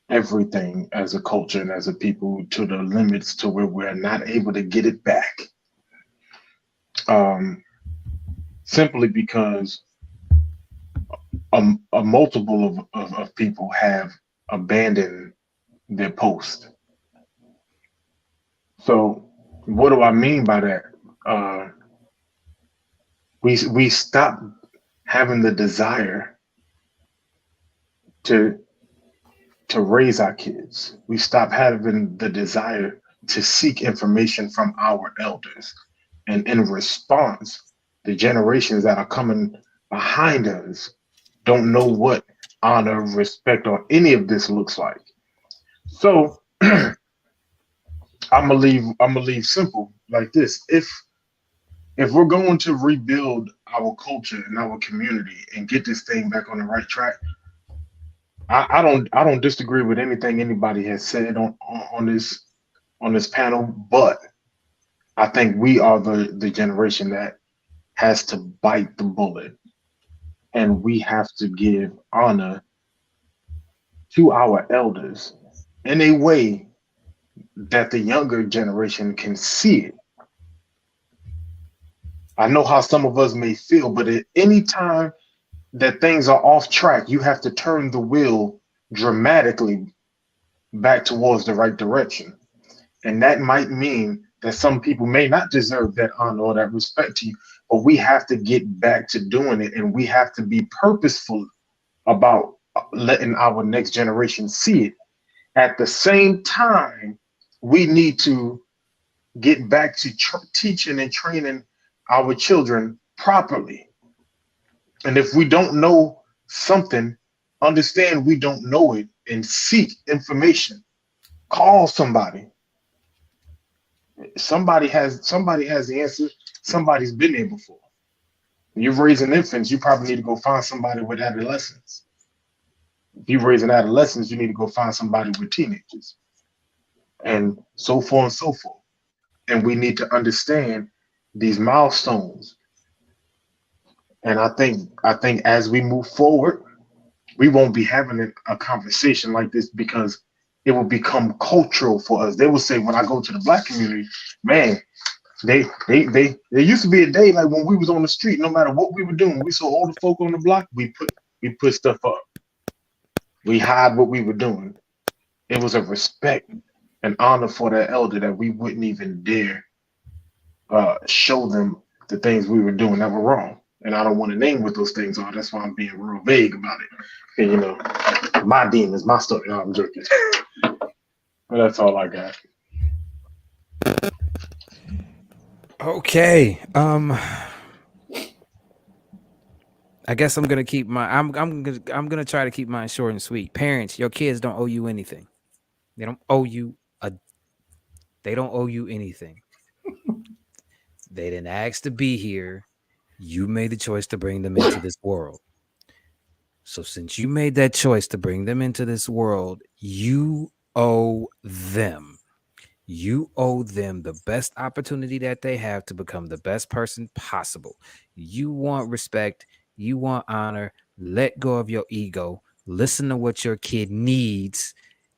everything as a culture and as a people to the limits to where we're not able to get it back. Um, simply because a multiple of people have abandoned their post. So what do I mean by that? Uh, we stop having the desire to raise our kids. We stop having the desire to seek information from our elders. And in response, the generations that are coming behind us don't know what honor, respect, or any of this looks like. So I'm gonna leave simple like this. If we're going to rebuild our culture and our community and get this thing back on the right track, I don't disagree with anything anybody has said on this panel, but I think we are the generation that has to bite the bullet, and we have to give honor to our elders in a way that the younger generation can see it. I know how some of us may feel, but at any time that things are off track, you have to turn the wheel dramatically back towards the right direction. And that might mean that some people may not deserve that honor or that respect to you, but we have to get back to doing it, and we have to be purposeful about letting our next generation see it. At the same time, we need to get back to teaching and training our children properly. And if we don't know something, understand we don't know it and seek information. Call somebody. Somebody has the answer. Somebody's been there before. You're raising infants, you probably need to go find somebody with adolescents. If you're raising adolescents, you need to go find somebody with teenagers, and so forth and so forth. And we need to understand these milestones. And I think as we move forward, we won't be having a conversation like this because it will become cultural for us. They will say when I go to the black community, man, there used to be a day like when we was on the street, no matter what we were doing, we saw older folk on the block, we put stuff up. We hide what we were doing. It was a respect and honor for that elder that we wouldn't even dare show them the things we were doing that were wrong. And I don't want to name what those things are. That's why I'm being real vague about it. And, you know, my demons, my story. No, I'm joking. But that's all I got. Okay. I guess I'm gonna keep my I'm gonna try to keep mine short and sweet. Parents, your kids don't owe you anything. They don't owe you a they don't owe you anything. They didn't ask to be here. You made the choice to bring them into this world. So since you made that choice to bring them into this world, you owe them. You owe them the best opportunity that they have to become the best person possible. You want respect, you want honor, let go of your ego, listen to what your kid needs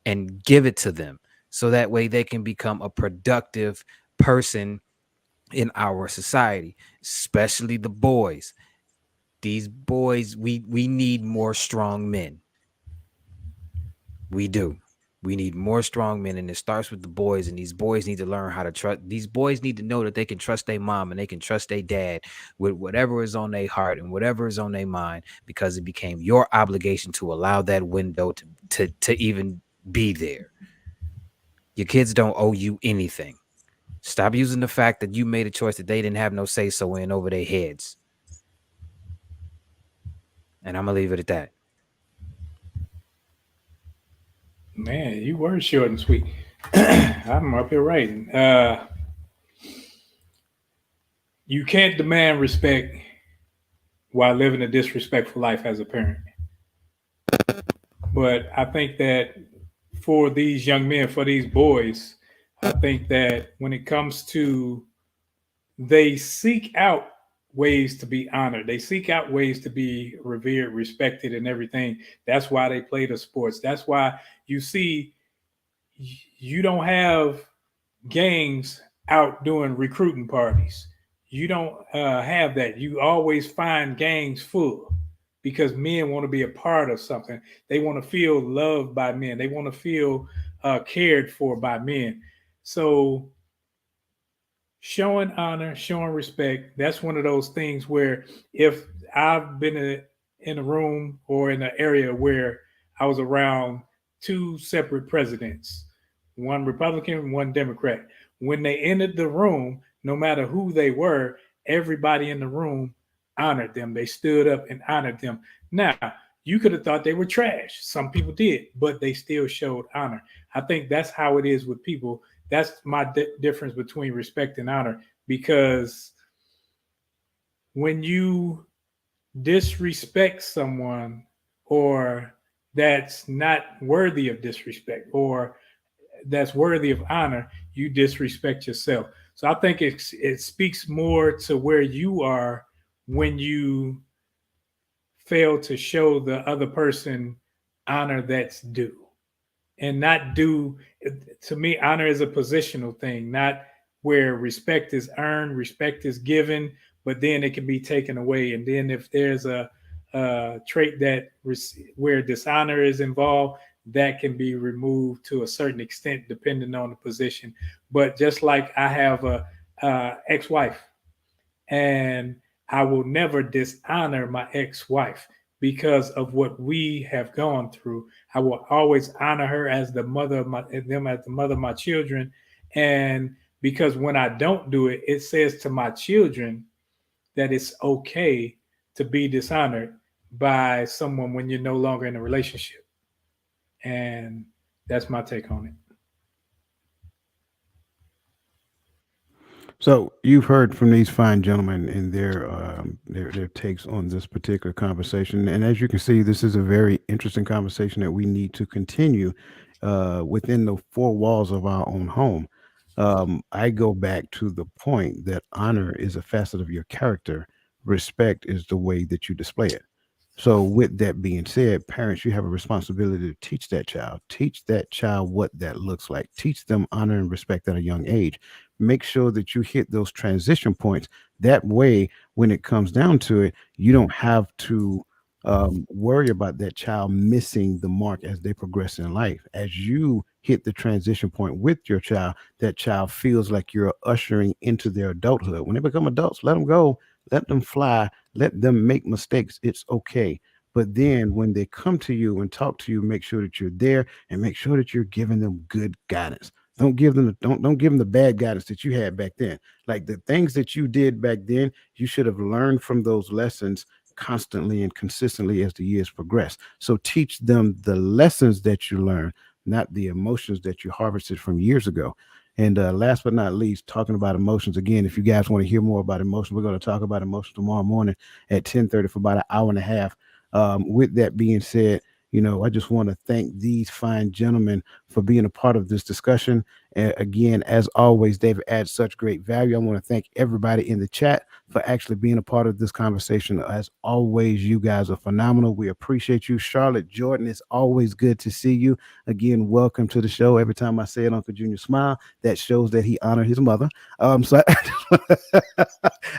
and give it to them so that way they can become a productive person in our society, especially the boys. These boys, we need more strong men. We do. We need more strong men, and it starts with the boys. And these boys need to learn how to trust. These boys need to know that they can trust their mom and they can trust their dad with whatever is on their heart and whatever is on their mind, because it became your obligation to allow that window to even be there. Your kids don't owe you anything. Stop using the fact that you made a choice that they didn't have no say so in over their heads. And I'm gonna leave it at that. Man, you were short and sweet. I'm up here writing. You can't demand respect while living a disrespectful life as a parent. But I think that for these young men, for these boys, I think that when it comes to they seek out ways to be honored. They seek out ways to be revered, respected, and everything. That's why they play the sports. That's why you see you don't have gangs out doing recruiting parties. You don't have that. You always find gangs full. because men want to be a part of something. They want to feel loved by men. They want to feel cared for by men. So showing honor, showing respect, that's one of those things where if I've been in a room or in an area where I was around two separate presidents, one Republican, one Democrat, when they entered the room, no matter who they were, everybody in the room honored them. They stood up and honored them. Now, you could have thought they were trash. Some people did, but they still showed honor. I think that's how it is with people. That's my difference between respect and honor, because when you disrespect someone, or that's not worthy of disrespect, or that's worthy of honor, you disrespect yourself. So I think it speaks more to where you are when you fail to show the other person honor that's due, and not do. To me, honor is a positional thing, not where respect is earned, respect is given, but then it can be taken away. And then if there's a trait that where dishonor is involved, that can be removed to a certain extent depending on the position. But just like I have a ex-wife, and I will never dishonor my ex-wife because of what we have gone through. I will always honor her as the mother of my them as the mother of my children, and because when I don't do it, it says to my children that it's okay to be dishonored by someone when you're no longer in a relationship. And that's my take on it. So you've heard from these fine gentlemen and their takes on this particular conversation, and as you can see, this is a very interesting conversation that we need to continue within the four walls of our own home. I go back to the point that honor is a facet of your character. Respect is the way that you display it. So, with that being said, parents, you have a responsibility to teach that child what that looks like, teach them honor and respect at a young age. Make sure that you hit those transition points. That way, when it comes down to it, you don't have to worry about that child missing the mark as they progress in life. As you hit the transition point with your child, that child feels like you're ushering into their adulthood. When they become adults, let them go, let them fly, let them make mistakes. It's okay. But then when they come to you and talk to you, make sure that you're there and make sure that you're giving them good guidance. Don't give them the bad guidance that you had back then. Like the things that you did back then, you should have learned from those lessons constantly and consistently as the years progress. So teach them the lessons that you learn, not the emotions that you harvested from years ago. And last but not least, talking about emotions again. If you guys want to hear more about emotions, we're going to talk about emotions tomorrow morning at 10:30 for about an hour and a half. With that being said, I just want to thank these fine gentlemen for being a part of this discussion. Again, as always, David adds such great value. I want to thank everybody in the chat for actually being a part of this conversation. As always, you guys are phenomenal. We appreciate you. Charlotte Jordan, it's always good to see you. Again, welcome to the show. Every time I say it, Uncle Junior smile. That shows that he honored his mother. So I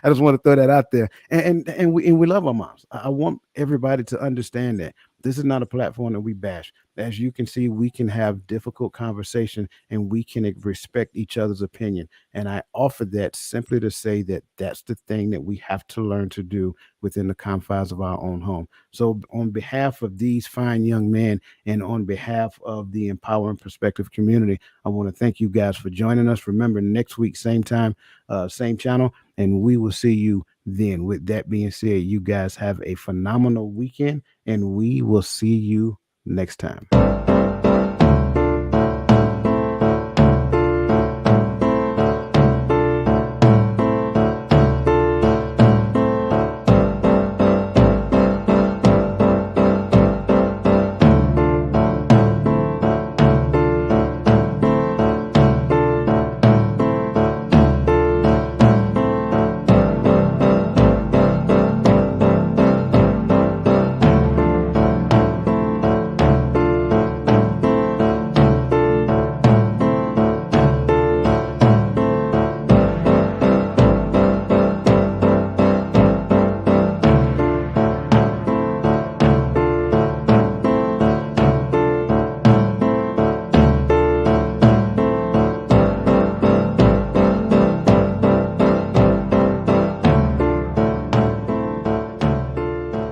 just want to throw that out there. And we love our moms. I want everybody to understand that this is not a platform that we bash. As you can see, we can have difficult conversation and we can respect each other's opinion. And I offer that simply to say that that's the thing that we have to learn to do within the confines of our own home. So, on behalf of these fine young men and on behalf of the Empowering Perspective community, I want to thank you guys for joining us. Remember, next week, same time, same channel, and we will see you then. With that being said, you guys have a phenomenal weekend, and we will see you next time.